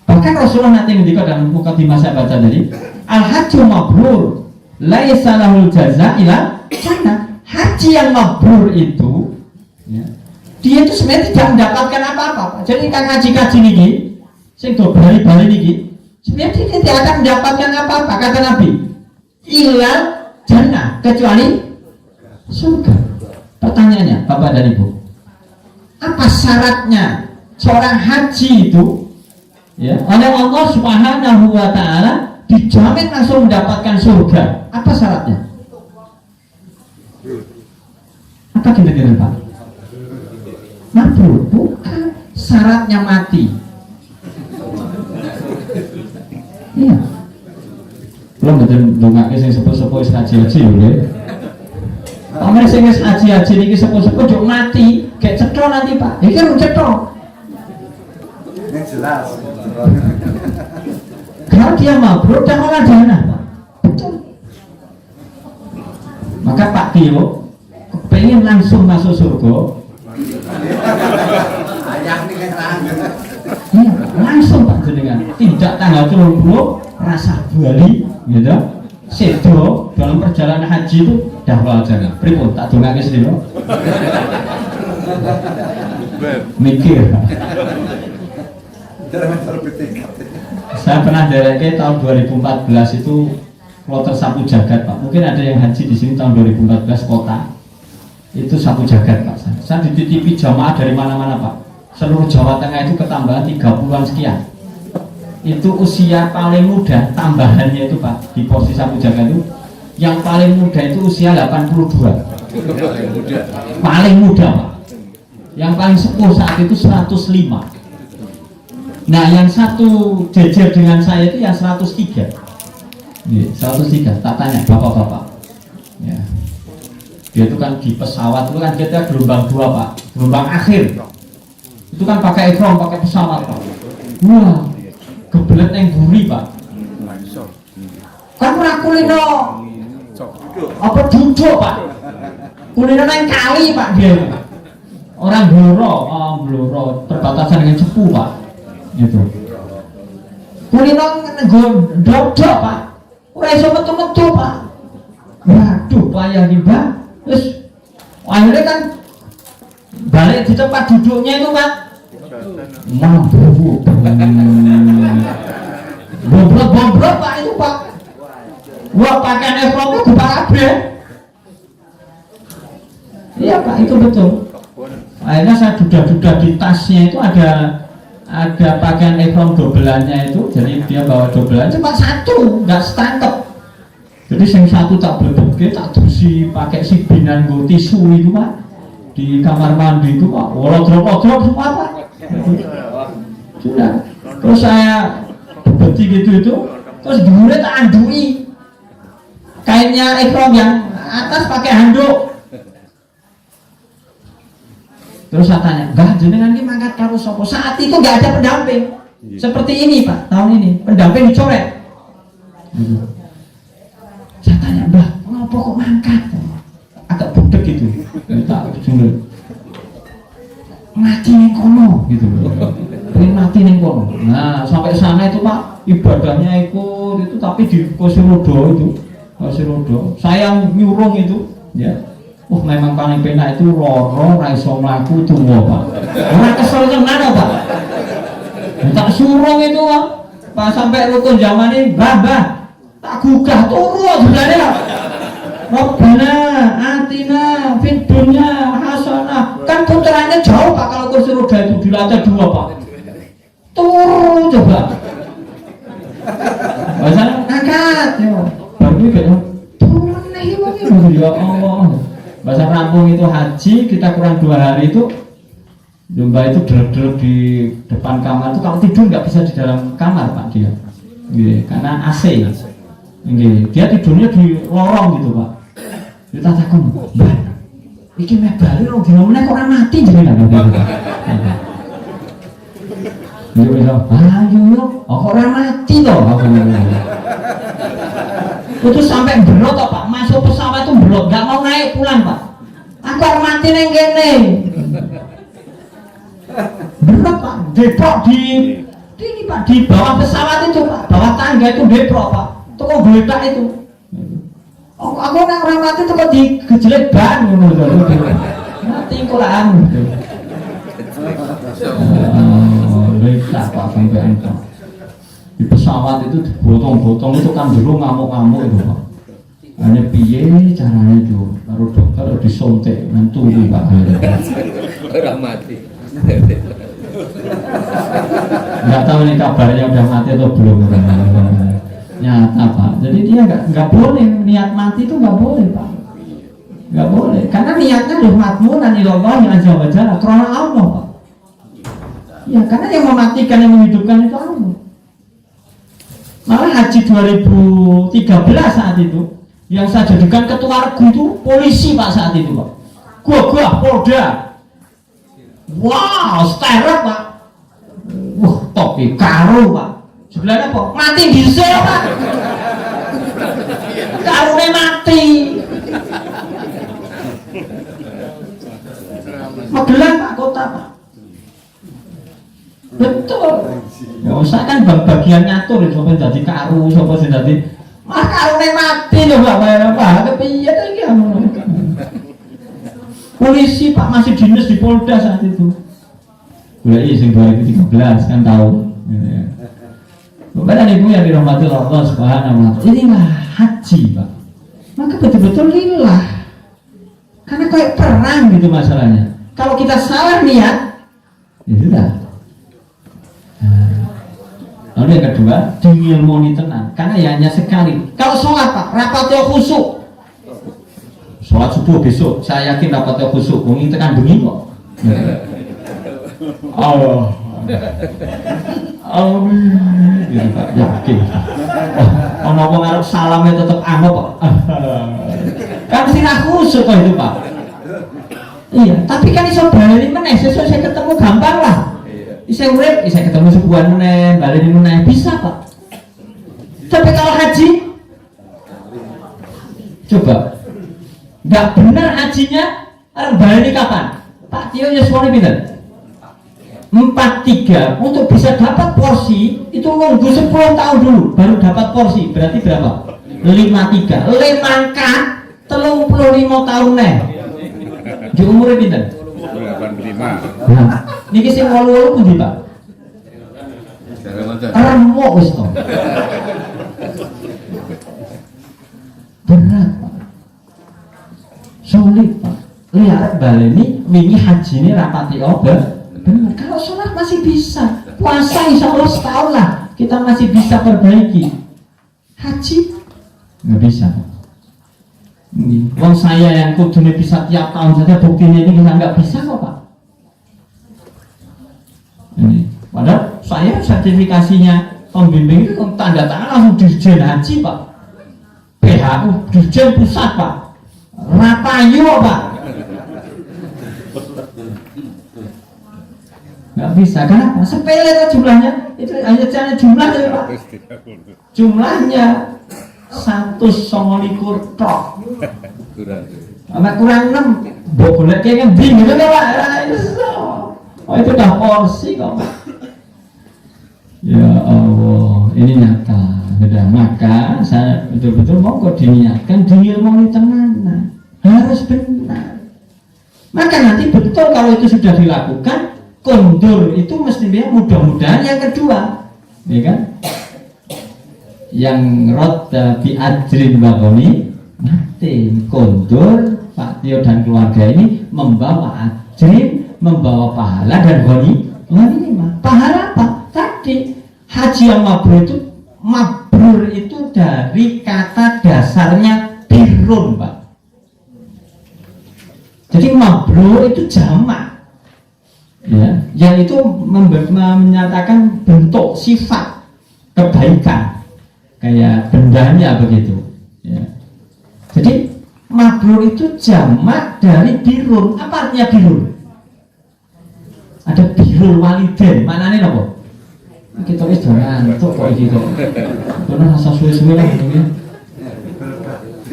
Bahkan Rasulullah nanti ketika dalam mukadimah saya baca tadi, al-hajju mabrur laisa lahul jaza ila jannah. Haji yang mabrur itu ya, dia itu sebenarnya tidak mendapatkan apa-apa. Jadi kan ngaji-ngaji niki, sing do bali-bali niki, sebenarnya dia tidak akan mendapatkan apa-apa, kata Nabi. Ilal jannah, kecuali surga. Pertanyaannya, Bapak dan Ibu, apa syaratnya seorang haji itu ya, oleh Allah Subhanahu wa Ta'ala dijamin langsung mendapatkan surga? Apa syaratnya? Apa kira-kira Pak? Mabrur, bukan, syaratnya mati. Iya. Belum betul dongake sing sepuh-sepuh wis haji-haji lho ya. Pamane sing wis haji-haji niki sepuh-sepuh juk mati, gek cetha nanti Pak. Iki kan cetha. Ini jelas. Kalau dia mabrur dan orang jannah Pak. Betul. Maka Pak Tio pengen langsung masuk surga. Ayah nih kan. Iya, langsung Pak jenengan. Tidak tanggal 30 rasa bali gitu. Sedo dalam perjalanan haji itu dahwal jangan. Pripun tak dongake sendiri. Mikir. Saya pernah dereke tahun 2014 itu kloter sapu jagat Pak. Mungkin ada yang haji di sini tahun 2014 kota. Itu sapu jagat Pak. Saya dititipi jamaah dari mana-mana Pak. Seluruh Jawa Tengah itu ketambahan 30-an sekian. Itu usia paling muda tambahannya itu Pak di posisi sapu jagat itu yang paling muda itu usia 82. Paling muda Pak. Yang paling sepuh saat itu 105. Nah yang satu jejer dengan saya itu yang 103. 103. Tak tanya bapak-bapak ya. Dia itu kan di pesawat itu kan kita gelombang 2 Pak, gelombang akhir itu kan pakai ihram, pakai pesawat Pak. Wah kebelet yang buri Pak kan ora kulino apa duduk Pak, kulino yang kali Pak. Dia orang Bloro perbatasan dengan Cepu Pak itu kulino dodok Pak, ora iso metu-metu Pak. Waduh payah nih Mbak. Terus akhirnya kan balik di tempat duduknya itu Pak bobrok Pak itu Pak. Wah pakaian ihramnya buka kabeh. Iya Pak itu betul. Akhirnya saya duda-duda di tasnya itu ada pakaian ihram dobelannya itu. Jadi dia bawa dobelan cuma satu, nggak setangkep. Jadi yang satu tak berbeda, tak bersih pakai sibinan gue tisu itu Pak di kamar mandi itu Pak, wodrop semua Pak. Sudah. Terus saya beti gitu itu, terus dulu tak andui kainnya ihram yang atas pakai handuk. Terus saya tanya, Mbah jenengan ini mangkat karo sapa? Saat itu nggak ada pendamping seperti ini Pak, tahun ini pendamping dicoret. Saya tanya, Mbah, kenapa kok mangkat? Agak budek gitu. Tak jujur. Mati ning kono gitu. Pengen mati ning kono. Nah, sampai sana itu Pak, ibadahnya ikut itu tapi di Kursirodo itu. Kursirodo. Saya nyurung itu, ya. Memang paling penak itu loro ra iso mlaku tuwa Pak. Ora kesel tenan Pak. Tak surung itu Pak sampai rukun zaman ini, Mbah. Tak gugah turu sebenarnya. Rabbana atina fid dunya hasanah. Kan putarannya jauh Pak kalau kursi roda itu di lantai 2 Pak. Turu coba. Bahasa angkat ya. Baru kayak turun nih ya Allah. Bahasa rampung itu haji kita kurang 2 hari itu Jumba itu delep-delep di depan kamar itu kalau tidur nggak bisa di dalam kamar Pak dia. Gitu, karena AC. Dia tidurnya di lorong gitu Pak. Kita takut, Mbak, iki meh bali rong dina meneh kok ora mati jenengan. Dia bilang, ayo, kok ora mati toh. Itu sampai berot toh Pak, masuk pesawat itu berot, nggak mau naik pulang Pak. Aku ora mati neng kene. Berot Pak, deprok di ini Pak di bawah pesawat itu Pak, bawah tangga itu deprok Pak. Toko geledak itu. Aku nak orang mati tuh kok digejelek ban ngono lho. Mati kolaan. Letak Pak sampai entah. Di pesawat itu digotong-gotong itu kan dulu ngamuk-ngamuk itu Pak. Hanya piye caranya itu, baru dokter disuntik menturi Pak. Orang mati. Nggak tahu nih kabarnya udah mati atau belum. Nyata Pak. Jadi dia nggak boleh niat mati itu nggak boleh Pak. Nggak boleh. Karena niatnya loh matmunan ilallah yang azza wa jalla karena Allah Pak. Ya karena yang mematikan yang menghidupkan itu Allah. Malah haji 2013 saat itu yang saya jadikan ketua regu itu polisi Pak saat itu Pak. Gua Polda. Wow, steril Pak. Wah, topi karo Pak. Sebelahnya Pak, mati di sel Pak. Karone mati. Magelang Pak kota Pak. Betul. Ya usah kan bagian ngatur sampai jadi karu, sampai jadi mas karone mati loh Pak. Kepiye to iki polisi Pak masih dinas di Polda saat itu. Mulai sing 2013 kan tahu. Bapak dan Ibu yang dirahmati Allah Subhanahu wa taala. Inilah haji Pak. Maka betul-betul lillah. Karena kayak perang gitu masalahnya. Kalau kita salah niat, ya sudah. Lalu yang kedua, diilmoni tenang. Karena ya hanya sekali. Kalau sholat Pak, rapatnya khusyuk. Sholat subuh besok, saya yakin rapatnya khusyuk. Mungkin tekan bengi kok. Allah. Gitu Pak, yakin. Ono wong arep salame tetep amo kok. Kan mesti ra khusyuk kok itu Pak. Iya, tapi kan iso bali meneh, sesuk saya ketemu gampang lah. Bisa urip, bisa ketemu sebulan meneh, bali meneh bisa Pak. Tapi kalau haji coba nggak benar hajinya, orang bali kapan? Pak Tio Yuswani pinten? 43 untuk bisa dapat porsi itu nunggu 10 tahun dulu baru dapat porsi, berarti berapa? 53 lemangka 35 tahun nih di umurnya pinten? 85. Nah, niki sing wolu-wolu pundi Pak? Remuk wis to. Berat Pak. Sulit Pak. Lihat baleni wingi haji ini rapati obat. Benar, kalau sholat masih bisa, puasa insya Allah setahun lah kita masih bisa perbaiki. Haji nggak bisa. Wong saya yang kudunya bisa tiap tahun saja buktinya ini kita nggak bisa kok Pak. Ini, padahal saya sertifikasinya pembimbing itu tanda tangan langsung dirjen haji Pak. PHU dirjen pusat Pak. Rapayu Pak. Nggak bisa, kenapa? Sepele itu jumlahnya, itu hanya jumlah ya Pak. Jumlahnya 129 tok. Kurang 6. Boleh kayak bingung gitu Pak. Oh itu udah porsi kok Pak. Ya Allah, ini nyata. Sudah, maka saya betul-betul mau kok diniatkan diilmoni tenanan. Harus benar. Maka nanti betul kalau itu sudah dilakukan. Kondur itu mestinya mudah-mudahan yang kedua, ya kan? Yang roda bi ajrin bagoni nanti kondur Pak Tio dan keluarga ini membawa ajrin, membawa pahala dan goni mah. Pahala apa? Tadi haji yang mabrur itu dari kata dasarnya birrun Pak. Jadi mabrur itu jamak. Ya, yang itu menyatakan bentuk sifat kebaikan kayak bendanya begitu ya. Jadi mabrur itu jamak dari birrun. Apa artinya birrun? Ada birrul walidain, maknanya apa? Kita wis ngantuk kok iki kok. Karena rasa suwe-suwe lah gitu ya.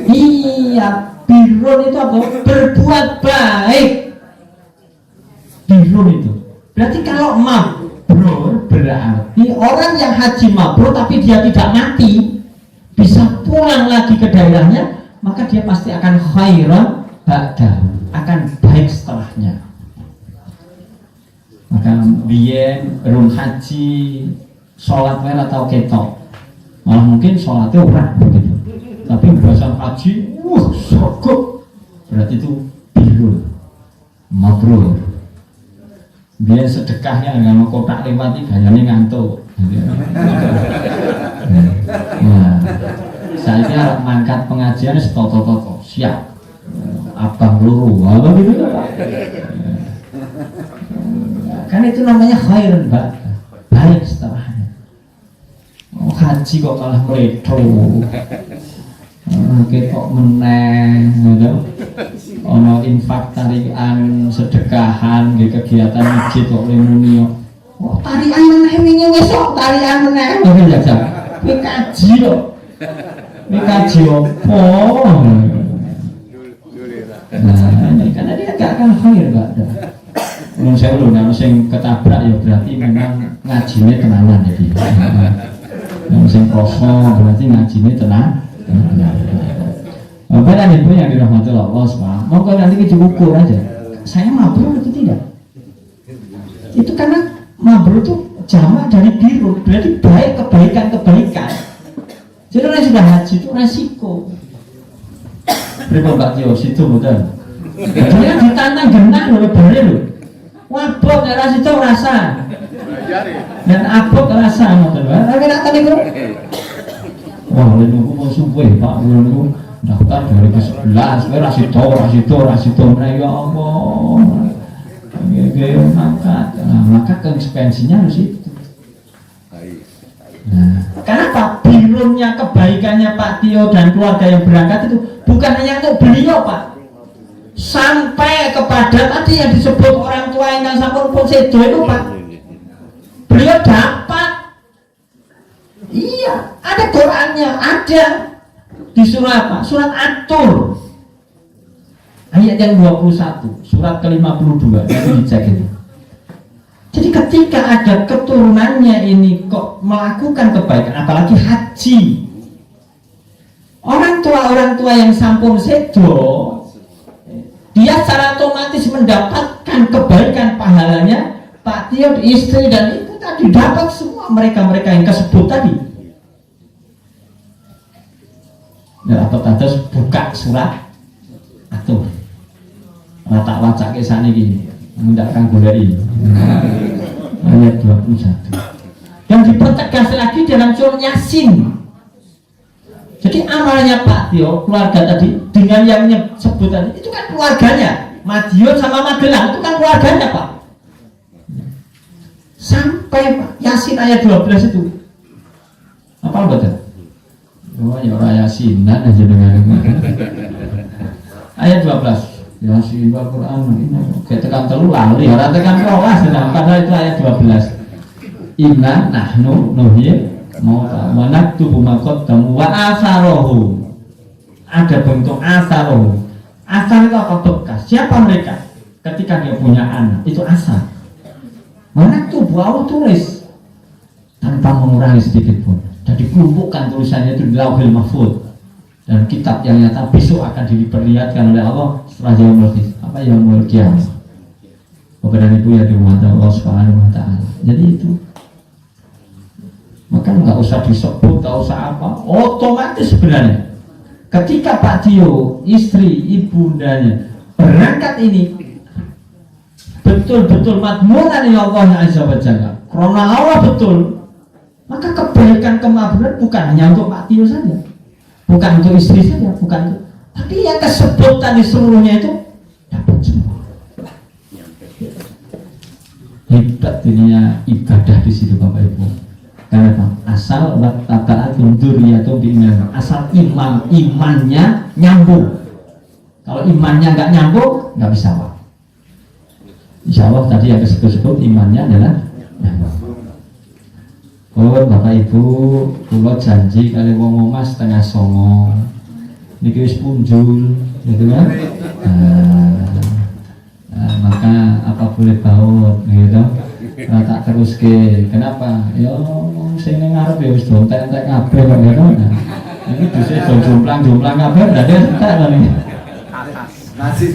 Iya, birrun itu apa? Berbuat baik. Birrun itu berarti kalau mabrur berarti orang yang haji mabrur tapi dia tidak mati bisa pulang lagi ke daerahnya, maka dia pasti akan khairan ba'dahu, akan baik setelahnya. biyen belum haji sholat merah atau ketok, malah mungkin sholatnya orang begitu, tapi berasan haji, sogok, berarti itu biru, mabrur. Biar sedekahnya dengan kotak lewat ini gayanya ngantuk. Nah, saya kira mangkat pengajian toto siap, abang luru, apa gitu Pak? Kan itu namanya khair, Mbak, baik setelahnya. Oh, haji kok kalah meletro, kok meneng, gitu. Ono infak tarian sedekahan di kegiatan masjid kok lemuni. Oh, tarian meneh wingi wis kok tarian meneh. Oke ya, kowe kaji kok. Kowe kaji opo? Nah, ini karena dia gak akan khair, Mbak. Menurut saya lho, nek sing ketabrak ya berarti memang ngajine tenanan ya dia. Yang sing kosong berarti ngajine tenan. Bapak dan Ibu yang dirahmati Allah SWT, mau kalian nanti kita ukur aja, saya mabrur atau tidak? Itu karena mabrur itu jamak dari biru, berarti baik, kebaikan. Jadi orang sudah haji itu resiko. Berapa Mbak Tio, situ betul. Jadi ditantang genah loh, boleh loh. Wabok ya rasa itu rasa. Dan abok rasa, betul. Tapi nak tadi bro. Wah, nunggu mau subuh Pak, nunggu. Daftar 2011, rasito mereka ya Allah, gaya mangkat, maka konsekuensinya harus itu. Nah, kenapa birungnya kebaikannya Pak Tio dan keluarga yang berangkat itu bukan hanya untuk beliau Pak, sampai kepada tadi yang disebut orang tua yang sampun pun sedo itu Pak, beliau dapat, iya, ada Qurannya, ada. Di surat apa? Surat At-Tur ayat yang 21, surat ke-52 itu dicek itu. Jadi ketika ada keturunannya ini kok melakukan kebaikan, apalagi haji, orang tua yang sampun sedo, dia secara otomatis mendapatkan kebaikan pahalanya Pak Tio, istri dan itu tadi dapat semua mereka yang kesebut tadi. Ya, atau atas buka surat atau tak wacak ke sana gini, tidak akan golei ayat 21 yang dipertegas lagi dalam surat Yasin. Jadi amalnya Pak Tio, keluarga tadi dengan yang disebut tadi itu kan keluarganya, Madiun sama Magelang itu kan keluarganya Pak. Sampai Pak Yasin ayat 12 itu apa betul? Oh ya orang Yasin dan aja dengan ayat 12 Yasin Al-Quran kayak tekan telu lali orang tekan rolas padahal itu ayat 12 inna nahnu nuhyi mauta wa naktubu ma qaddamu wa atharuhu. Ada bentuk atharuhu. Asar itu apa? Bekas. Siapa mereka? Ketika dia punya anak itu asar. Wa naktubu Allah tulis tanpa mengurangi sedikit pun. Dan dikumpulkan tulisannya itu di Lauhil Mahfuz, dan kitab yang nyata besok akan diperlihatkan oleh Allah setelah yaumul qiyamah. Bapak dan Ibu yang dirahmati Allah Subhanahu wa taala. Jadi itu. Maka nggak usah disebut, nggak usah apa, otomatis sebenarnya. Ketika Pak Tio, istri, ibundanya berangkat ini betul-betul madmunan ya Allah Azza wa Jalla. Karena Allah betul. Maka kebaikan kemabruran bukan hanya untuk Pak Tio saja, bukan untuk istri saja, bukan untuk, tapi yang tersebut tadi seluruhnya itu dapat semua. Hebat dunia ibadah di situ Bapak Ibu. Karena apa? Asal wattaba'atum dzurriyyatuhum biiman. Asal imannya nyambung. Kalau imannya nggak nyambung, nggak bisa Pak. Insya Allah tadi yang disebut imannya adalah nyambung. Oh Bapak Ibu, kula janji kali wong omah setengah songo niki wis punjul, gitu kan? Maka apa boleh baut, gitu? Tak terus ke, kenapa? Ya sing ning ngarep ya wis dontek-entek kabeh kok ya kan? Ini dhisik jomplang kabeh, dadi entek lho niki. Nasi.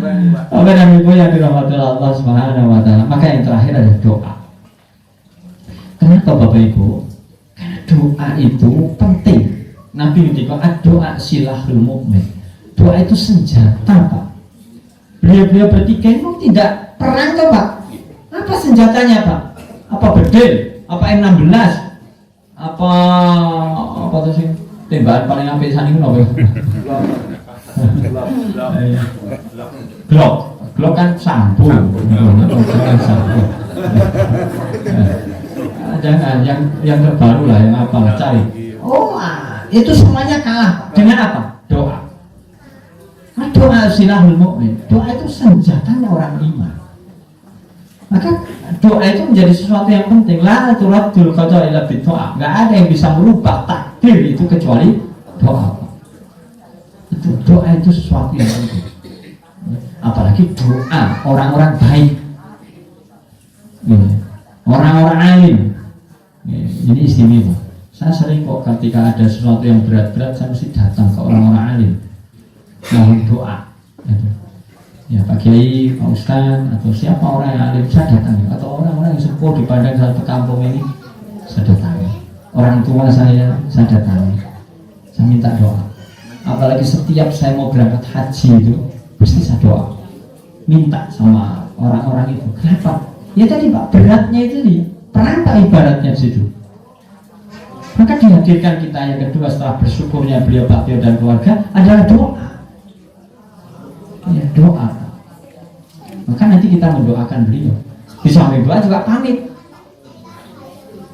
Bapak dan Ibu yang dirahmati Allah Subhanahu wa taala, maka yang terakhir adalah doa. Kenapa Bapak Ibu? Karena doa itu penting. Nabi ngendika doa silahul mukmin. Doa itu senjata, Pak. Beliau-beliau bertiga itu tidak perang tuh, Pak. Apa senjatanya, Pak? Apa bedil? Apa M16? Apa tuh sih? Tembakan paling apik sani ngono apa? Glock kan sampo. Jangan yang terbaru lah, yang apa cari. Oh, itu semuanya kalah dengan apa? Doa. Nah, doa silahul mukmin. Doa itu senjatanya orang iman. Maka doa itu menjadi sesuatu yang penting. La turaddul qada illa bidoa. Enggak ada yang bisa merubah takdir itu kecuali doa. Itu doa itu sesuatu yang penting. Apalagi doa orang-orang baik, orang-orang alim. Ini istimewa. Saya sering kok ketika ada sesuatu yang berat-berat saya mesti datang ke orang-orang alim mohon doa. Ya Pak Kiai, Pak Ustaz, atau siapa orang yang alim saya datangi, atau orang-orang yang sepuh di padang satu kampung ini saya datangi. Orang tua saya datangi. Saya minta doa. Apalagi setiap saya mau berangkat haji itu pasti saya doa. Minta sama orang-orang itu. Kenapa? Ya tadi Pak, beratnya itu nih. Perang Pak ibaratnya di situ. Maka dihadirkan kita yang kedua setelah bersyukurnya beliau Pak Tio dan keluarga adalah doa. Ya doa. Maka nanti kita mendoakan beliau. Di samping doa juga pamit.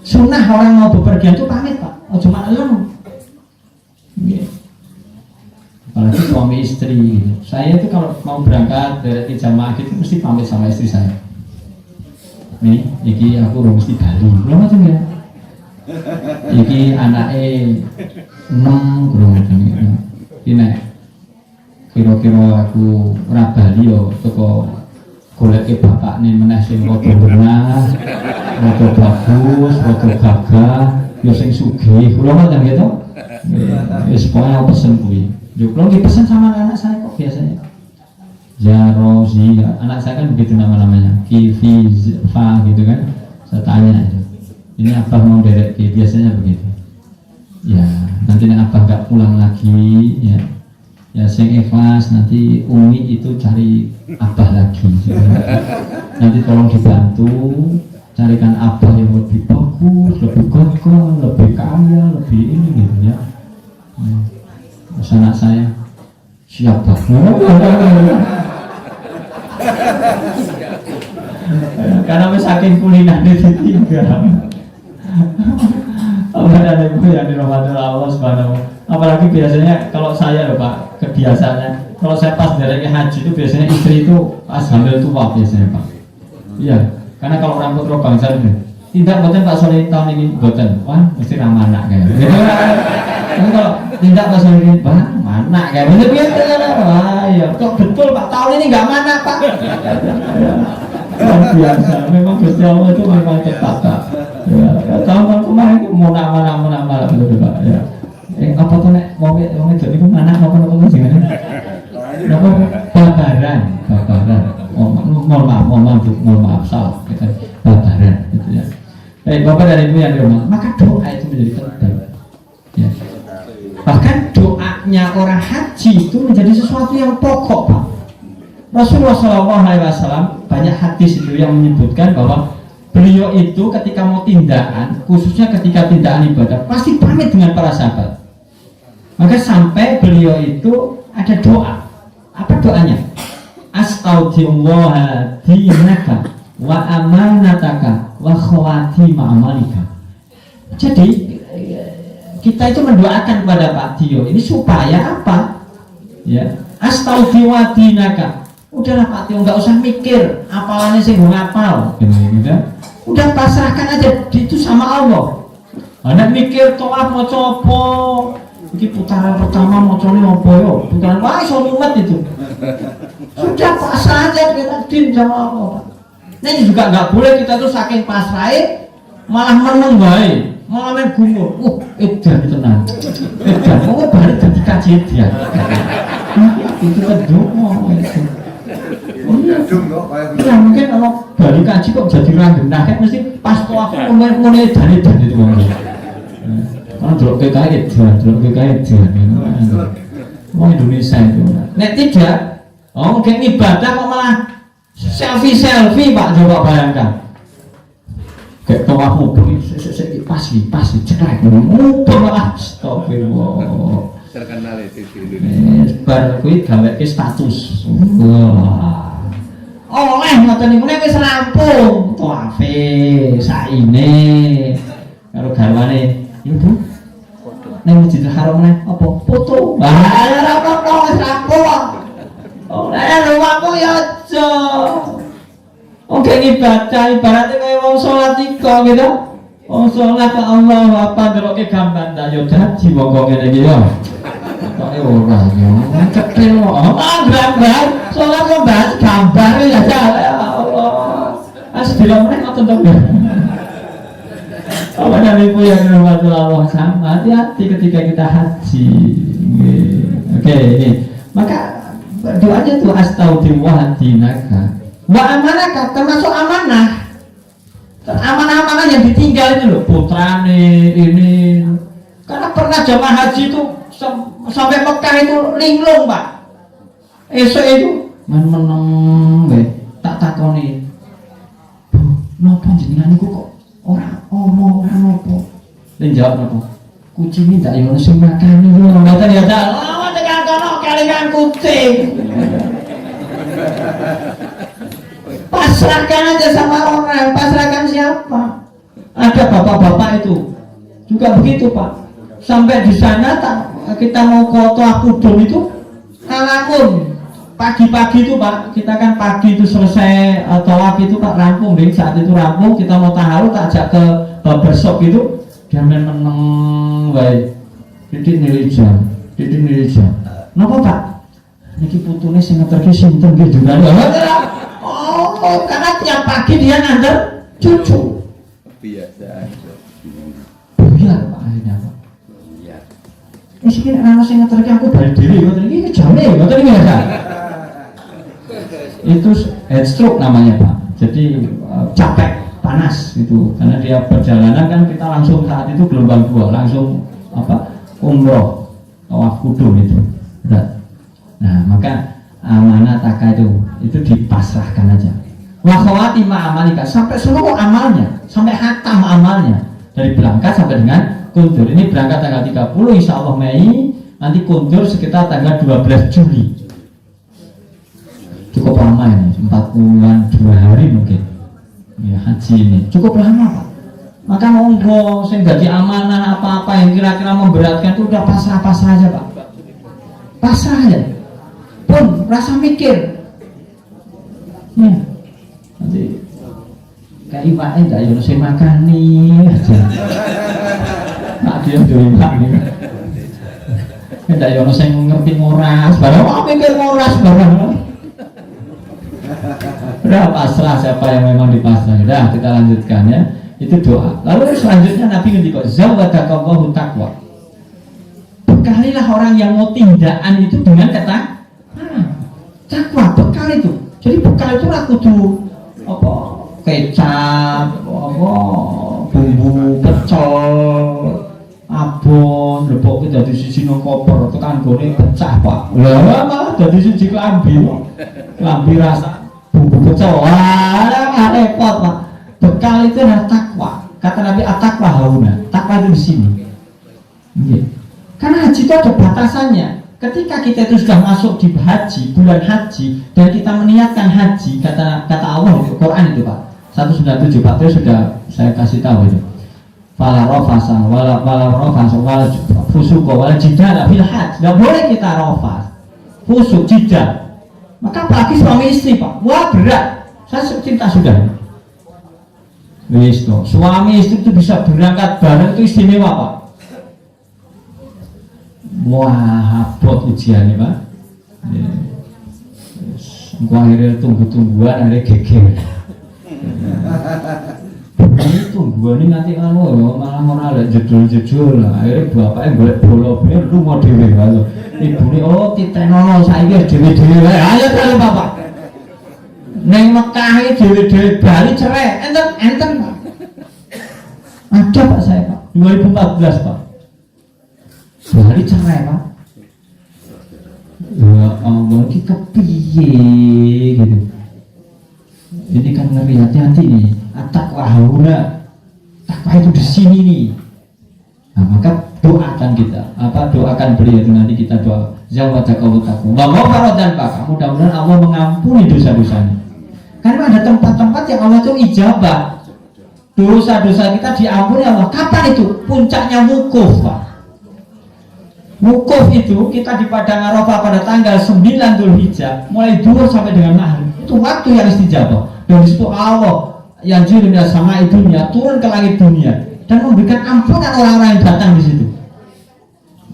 Sunnah orang mau bepergian itu pamit Pak. Oh cuma elem. Ya. Apalagi suami istri. Saya itu kalau mau berangkat dari jamaah itu mesti pamit sama istri saya. Nih, iki aku udah mesti Bali. Belum macam ya. Iki anaknya 6 belum macam ini. Ini kira-kira aku ora Bali yo teko goleke bapakne meneh sing rada benar, rada bagus, rada gagah, yo sing sugih. Kula macam gitu. Wis pokoke pesen kuwi. Yo kula nggih pesen sama anak saya kok biasanya. Jarozi, anak saya kan begitu nama-namanya, Kivi, Fa gitu kan. Saya tanya, ini abah mau derek biasanya begitu. Ya, nanti abah nggak pulang lagi, ya. Ya, sing ikhlas nanti Umi itu cari abah lagi. Ya. Nanti tolong dibantu, carikan abah yang lebih bagus, lebih kokoh, lebih kaya, lebih ini gitu ya. Terus anak saya siap bah. Karena saking kuliner ditinggal. Apa ada ibu yang dirahmati Allah Subhanahu. Apalagi biasanya kalau saya loh Pak, kebiasaannya kalau saya pas dari haji itu biasanya istri itu pas hamil tua biasanya Pak. Iya, karena kalau orang putra bangsa itu tidak boten Pak Soleh tahun ini boten, wah mesti ramah anak kayak. Tapi kalau tidak pas Soleh ini, wah mana kayak bener biasa wah ya kok betul Pak tahun ini nggak mana Pak. Luar biasa, memang Gusti Allah itu memang tertata. Ya, tahun kemarin itu mau nama betul Pak. Ya. Apa tuh nek mau jadi mana apa sih kan? Apa babaran. Mohon maaf salah. Babaran gitu ya. Baik Bapak dan Ibu yang dirahmati, maka doa itu menjadi penting. Ya. Bahkan doanya orang haji itu menjadi sesuatu yang pokok Pak. Rasulullah SAW banyak hadis itu yang menyebutkan bahwa beliau itu ketika mau tindakan, khususnya ketika tindakan ibadah, pasti pamit dengan para sahabat. Maka sampai beliau itu ada doa. Apa doanya? Astaudillaha dinaka wa amanataka wa khawatima amalika. Jadi kita itu mendoakan kepada Pak Tio ini supaya apa? Ya, astaudillaha dinaka. Udahlah Pak Tio nggak usah mikir apalannya sih ngapal, gitu. Udah pasrahkan aja itu sama Allah. Anda mikir toah mau coba. Ini putaran pertama mau coba apa yo? Putaran wah somumet itu. Sudah pasrah aja kita din sama Allah. Nah ini juga nggak boleh kita tuh saking pasrah malah meneng baik, malah main gumur. Edan tenang. Edan, mau balik dari kajian dia. Itu kan doa itu. Gadung kok kayak Ya mungkin kalau balik kaji kok jadi ranggenah kan mesti pas tuh aku mulai dari itu kalau dulu kayak mau Indonesia itu nek tidak mungkin ibadah kok malah selfie pak, coba bayangkan kayak tawaf mubeng pas cerai mubeng malah astagfirullah terkenal itu di Indonesia. Bar kuwi gawe status. Wah. Oleh ngoten niku nek wis rampung tawafe saine karo garwane ibu. Ning Masjidil Haram nek apa foto. Lah ora apa-apa wis rampung. Oleh rumahku ya aja. Oke ibadah ibaratnya kayak wong salat iki gitu. Wong salat ke Allah apa ndeloke gambar ta yo dadi wong kok ngene iki yo. Kok ora yo cekel kok. Gambar, soalnya kok bahas gambar ya Allah. Asbila meneh ngoten to. Apa naliku yang dirahmati Allah sama hati-hati ketika kita haji. Oke, ini. Maka doanya tuh astaghfirullah dinaka. Wa amanah termasuk amanah. Amanah-amanah yang ditinggal ini loh, putrane ini. Karena pernah jamaah haji itu sampai Mekah itu linglung pak. Esok itu meneng tak takoni. Napa jenengan niku kok ora omong ora nopo. Len jawab nopo? Kucing ini tak yo sing makani yo ngoten ya ta. Oh tekan kono kalingan kucing. Pasrahkan aja sama orang, pasrahkan siapa? Ada bapak-bapak itu juga begitu pak. Sampai di sana kita mau ke Tawaf Qudum itu ngalamun pagi-pagi itu pak, kita kan pagi itu selesai tawaf itu pak rampung deh, saat itu rampung kita mau taharu tak ajak ke barbershop itu dia meneng baik titik nilai jam kenapa pak? Niki putune sing ngeterke sinten nggih juga oh karena tiap pagi dia nganter cucu biasa aja biar pak akhirnya pak ini sih anak saya ngeterke aku balik diri ini jamnya ya ngoten iki ya itu head stroke namanya pak jadi capek panas itu karena dia perjalanan kan kita langsung saat itu gelombang 2 langsung umroh Tawaf Qudum itu berat. Nah maka amanah taka itu dipasrahkan aja wa khawati ma'amalika sampai seluruh amalnya sampai hatam amalnya dari berangkat sampai dengan kundur. Ini berangkat tanggal 30 insya Allah Mei, nanti kundur sekitar tanggal 12 Juli. Cukup lama ini, 4 bulan 2 hari mungkin ya, haji ini cukup lama pak. Maka monggo saya gaji amanah apa-apa yang kira-kira memberatkan itu udah pasrah aja pak, pasrah aja pun rasa mikir ya nanti kayak ibadah enggak ya saya makan nih aja nak dia dulu nih enggak ya saya ngerti ngoras barang mikir ngoras barang udah pasrah siapa yang memang dipasrah. Udah kita lanjutkan ya, itu doa. Lalu selanjutnya Nabi ngendika zawadakallahu taqwa, bekalilah orang yang mau tindakan itu dengan kata takwa, bekal itu. Jadi bekal itu lah kudu apa kecap, apa bumbu pecel, abon, lebok itu dari sisi nong koper, tekan gone pecah pak. Lah malah dari sisi kelambi rasa bumbu pecel, wah repot pak. Bekal itu adalah takwa. Kata Nabi at-taqwa hauna, takwa itu di sini. Okay. Karena haji itu ada batasannya. Ketika kita itu sudah masuk di haji, bulan haji, dan kita meniatkan haji, kata Allah di Quran itu pak 197 pak, itu sudah saya kasih tahu itu. Fala rofasa, wala rofasa, wala fusuko, wala jidala fil hajj. Tidak boleh kita rofas, fusuk, jidal. Maka apalagi suami istri pak, wah berat. Saya cerita sudah. Suami istri itu bisa berangkat bareng itu istimewa pak. Wah, buat ujiannya pak. Gua akhirnya tunggu-tungguan, akhirnya geger. Ini tungguan ini nanti malah ada jedul-jedul lah. Akhirnya bapaknya boleh bolobnya lu mau dewe lalu. Ibu ini titenono saya dewe-dewe. Ayo kali bapak. Neng Mekah dewe-dewe Bali cerai, enten Pak. Ada Pak saya Pak, 2014 Pak. Bali cerai Pak. Ya Allah, kita piye gitu. Ini kan ngeri, hati-hati nih. At-taqwa hauna. Takwa itu di sini nih. Nah, maka doakan kita, doakan beliau itu nanti kita doa. Zawataka wa taqwa. Maghfiratan Pak. Mudah-mudahan Allah mengampuni dosa-dosanya. Karena ada tempat-tempat yang Allah itu ijabah. Dosa-dosa kita diampuni Allah. Kapan itu? Puncaknya wukuf Pak. Wukuf itu kita di Padang Arafah pada tanggal 9 Dzulhijjah, mulai duhur sampai dengan maghrib. Itu waktu yang istijabah. Dan di situ Allah yang jilnya sama dunia turun ke langit dunia dan memberikan ampunan orang-orang yang datang di situ.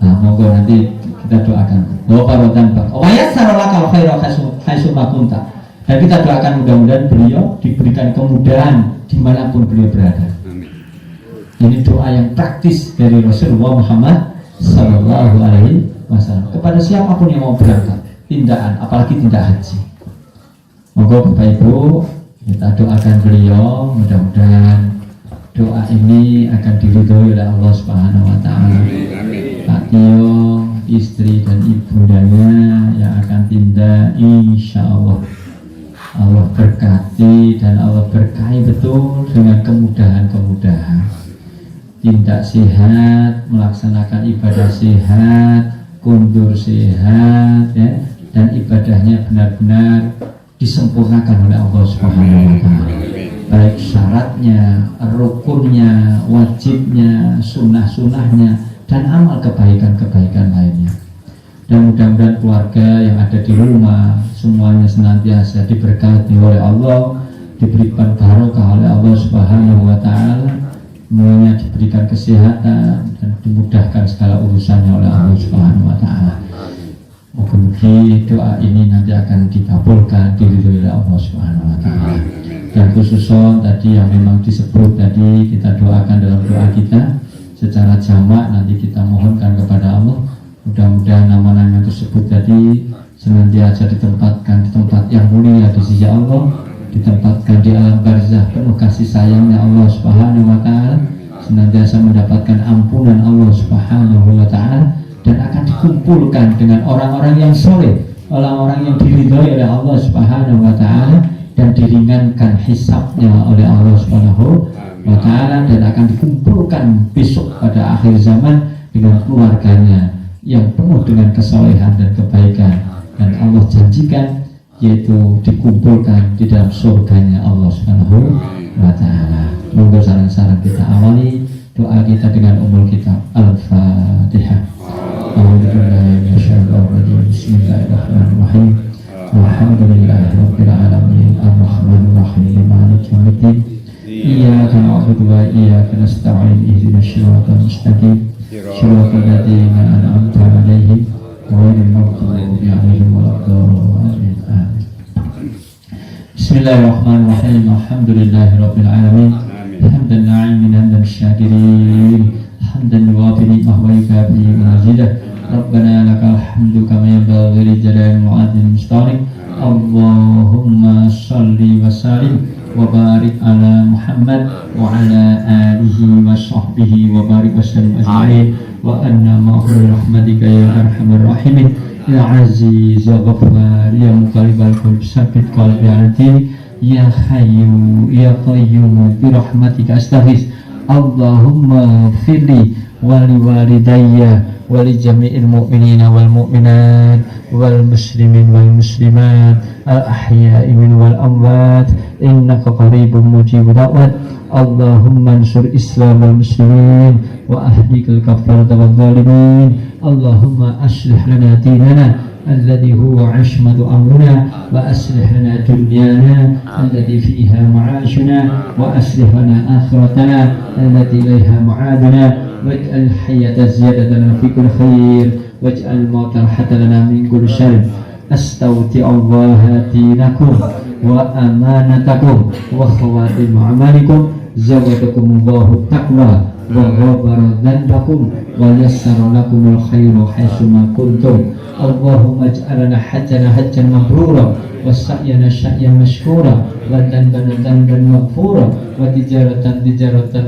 Nah, moga nanti kita doakan. Wabarakatuh Pak. Wayassaralakal khaira haitsu kunta. Dan kita doakan mudah-mudahan beliau diberikan kemudahan dimanapun beliau berada. Ini doa yang praktis dari Rasulullah Muhammad Sallallahu Alaihi Wasallam kepada siapapun yang mau berangkat tindakan, apalagi tindak haji. Moga Bapak Ibu kita doakan beliau, mudah-mudahan doa ini akan diridhoi oleh Allah Subhanahu Wa Taala. Pak Tio, istri dan ibundanya yang akan tindak, insya Allah Allah berkati dan Allah berkahi betul dengan kemudahan-kemudahan. Tindak sehat, melaksanakan ibadah sehat, kundur sehat, ya, dan ibadahnya benar-benar disempurnakan oleh Allah Subhanahu Wa Taala. Baik syaratnya, rukunnya, wajibnya, sunnah-sunnahnya, dan amal kebaikan-kebaikan lainnya. Dan mudah-mudahan keluarga yang ada di rumah semuanya senantiasa diberkati oleh Allah, diberikan barokah oleh Allah Subhanahu Wa Taala. Semuanya diberikan kesehatan dan dimudahkan segala urusannya oleh Allah Subhanahu Wa Taala. Mungkin doa ini nanti akan dikabulkan diridhoi oleh Allah Subhanahu Wa Taala. Dan khususnya tadi yang memang disebut tadi kita doakan dalam doa kita secara jamak, nanti kita mohonkan kepada Allah mudah-mudahan nama-nama tersebut tadi senantiasa ditempatkan di tempat yang mulia di sisi Allah, ditempatkan di alam barzah penuh kasih sayangnya Allah Subhanahu Wa Taala, senantiasa mendapatkan ampunan Allah Subhanahu Wa Taala, dan akan dikumpulkan dengan orang-orang yang soleh, orang-orang yang diridhoi oleh Allah Subhanahu Wa Taala, dan diringankan hisabnya oleh Allah Subhanahu Wa Taala, dan akan dikumpulkan besok pada akhir zaman dengan keluarganya yang penuh dengan kesolehan dan kebaikan, dan Allah janjikan yaitu dikumpulkan di dalam surganya Allah Subhanahu Wa Taala. Monggo saran-saran kita awali doa kita dengan umul kitab Al-Fatihah. Bismillahirrahmanirrahim. Alhamdulillahirabbil alamin. Arrahmanir rahim. Maliki yaumiddin. Iyyaka na'budu wa iyyaka nasta'in. Ihdinas shiratal mustaqim. Shiratal ladzina an'amta 'alaihim ghairil maghdubi 'alaihim waladdallin. Amin. Bismillahirrahmanirrahim. Alhamdulillahirabbil alamin. Hamdan na'imin hamdan syakirin. Hamdan yuwafi ni'mah wa yukafi mazidah. Rabbana lakal hamdu kama yanbaghi li jalali wajhikal mustarim. Allahumma shalli wa sallim wa barik ala Muhammad wa ala alihi wa sahbihi wa barik wa sallim ajma'in wa anna ma'ul rahmatika ya arhamar rahimin ya aziz ya ghaffar ya muqallibal qulub sabbit qalbi ala dinik ya hayyu ya qayyum bi rahmatika astaghis. Allahumma firli wali walidayya wali jami'il mu'minina wal mu'minat wal muslimin wal muslimat al ahya'i min wal amwat innaka qaribun mujibud da'wat. Allahumma ansur islam wal muslimin wa ahlikal kafarata wal zalimin. Allahumma aslih lana dinana الذي هو عصمة أمرنا وأصلح لنا دنيانا التي فيها معاشنا وأصلح لنا آخرتنا التي إليها معادنا واجعل الحياة زيادة لنا في كل خير واجعل الموت راحة لنا من كل شر. أستودع الله دينكم وأمانتكم وخواتم أعمالكم زودكم الله التقوى wa ghafara dhanbakum wa yassara lakumul khairu haitsu ma kuntum. Allahumma ij'alna hajjan mabrura wa sa'yana sa'yan mashkura wa dhanbana dhanban maghfura wa tijaratan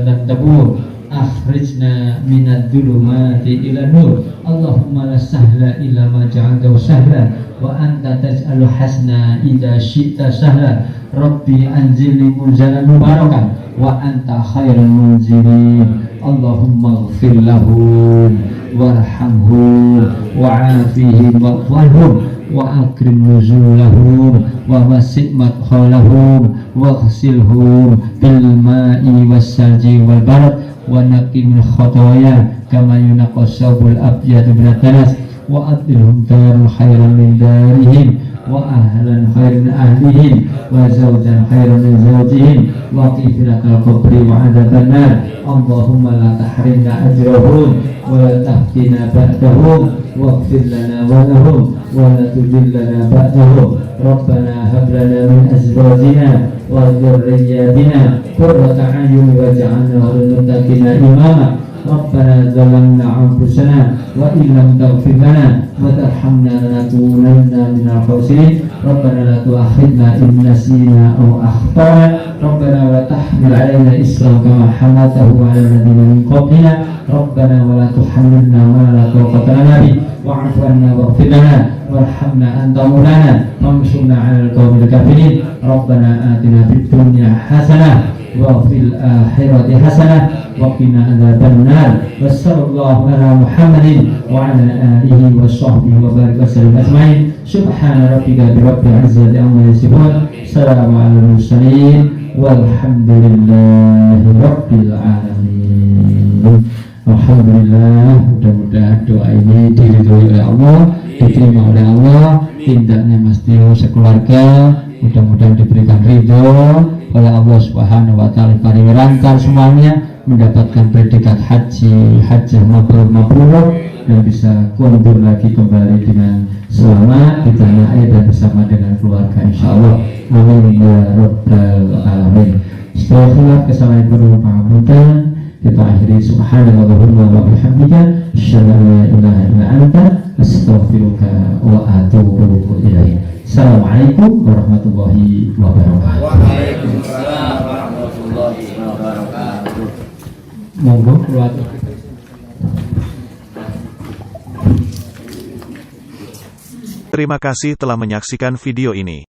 lan tabur. Akhrijna minad dhulumati ila nur. Allahumma la sahla illa ma ja'altahu sahla wa anta taj'alul hasna idza syi'ta sahla. Rabbi anzilni munzalan mubarakan wa anta khairul munzilin. Allahumma ighfir lahum warhamhum wa'afihim wa'furhum wa akrim nuzulahum wa wasi' madkhalahum waghsilhum bil ma'i was salji wal barad wa naqi min khotoya kama yunaqqas sabul abyad min ad-danas wa adilhum darul khairan min darihim wa ahlan khairan ahlihim wa zawjan khairan min zawjihim wa qifiratal qabri wa adzaban nar. Allahumma la tahrimna ajrahum wa la tahtina ba'dahum waghfir lana wa lahum wa la tudillana ba'dahum. Rabbana hab lana min azwajina wa dhurriyyatina qurrata a'yun waj'alna lil muttaqina imama. Rabbana zalamna anfusana wa illam taghfir lana wa tarhamna lanakunanna minal khasirin. Rabbana la tu'akhidna in nasina aw akhtana. Rabbana wa tahmil 'alaina isran kama hamaltahu 'ala alladziina min qablina. Rabbana wa la tuhammilna ma la taqata lana bihi wa'fu 'anna waghfir lana warhamna anta maulana wansurna 'alal qaumil kafirin. Rabbana atina fid dunya hasanah wa fil akhirati hasanah wa qina adzaban nar. Wassallallahu ala Muhammadin wa ala alihi wa sahbihi wa barik wasallam ajmain. Subhana rabbika rabbil izzati amma yasifun. Assalamu alal mursalin walhamdulillahi rabbil alamin. Alhamdulillah, mudah-mudahan doa ini diridhoi oleh Allah, diterima oleh Allah. Tindaknya Mas Tio sekeluarga mudah-mudahan diberikan ridho oleh Allah Subhanahu wa taala. Pariwirankan semuanya mendapatkan predikat hajjah mabrur dan bisa kundur lagi kembali dengan selamat di tanah air dan bersama dengan keluarga insyaallah. Amin ya rabbal alamin. Setelah kesalahan penuh pengampunan kita akhiri subhanallahumma wa bihamdika asyhadu an la ilaha illa anta astaghfiruka wa atubu ilaik. Assalamualaikum warahmatullahi wabarakatuh. Waalaikumsalam warahmatullahi wabarakatuh. Monggo keluarga. Terima kasih telah menyaksikan video ini.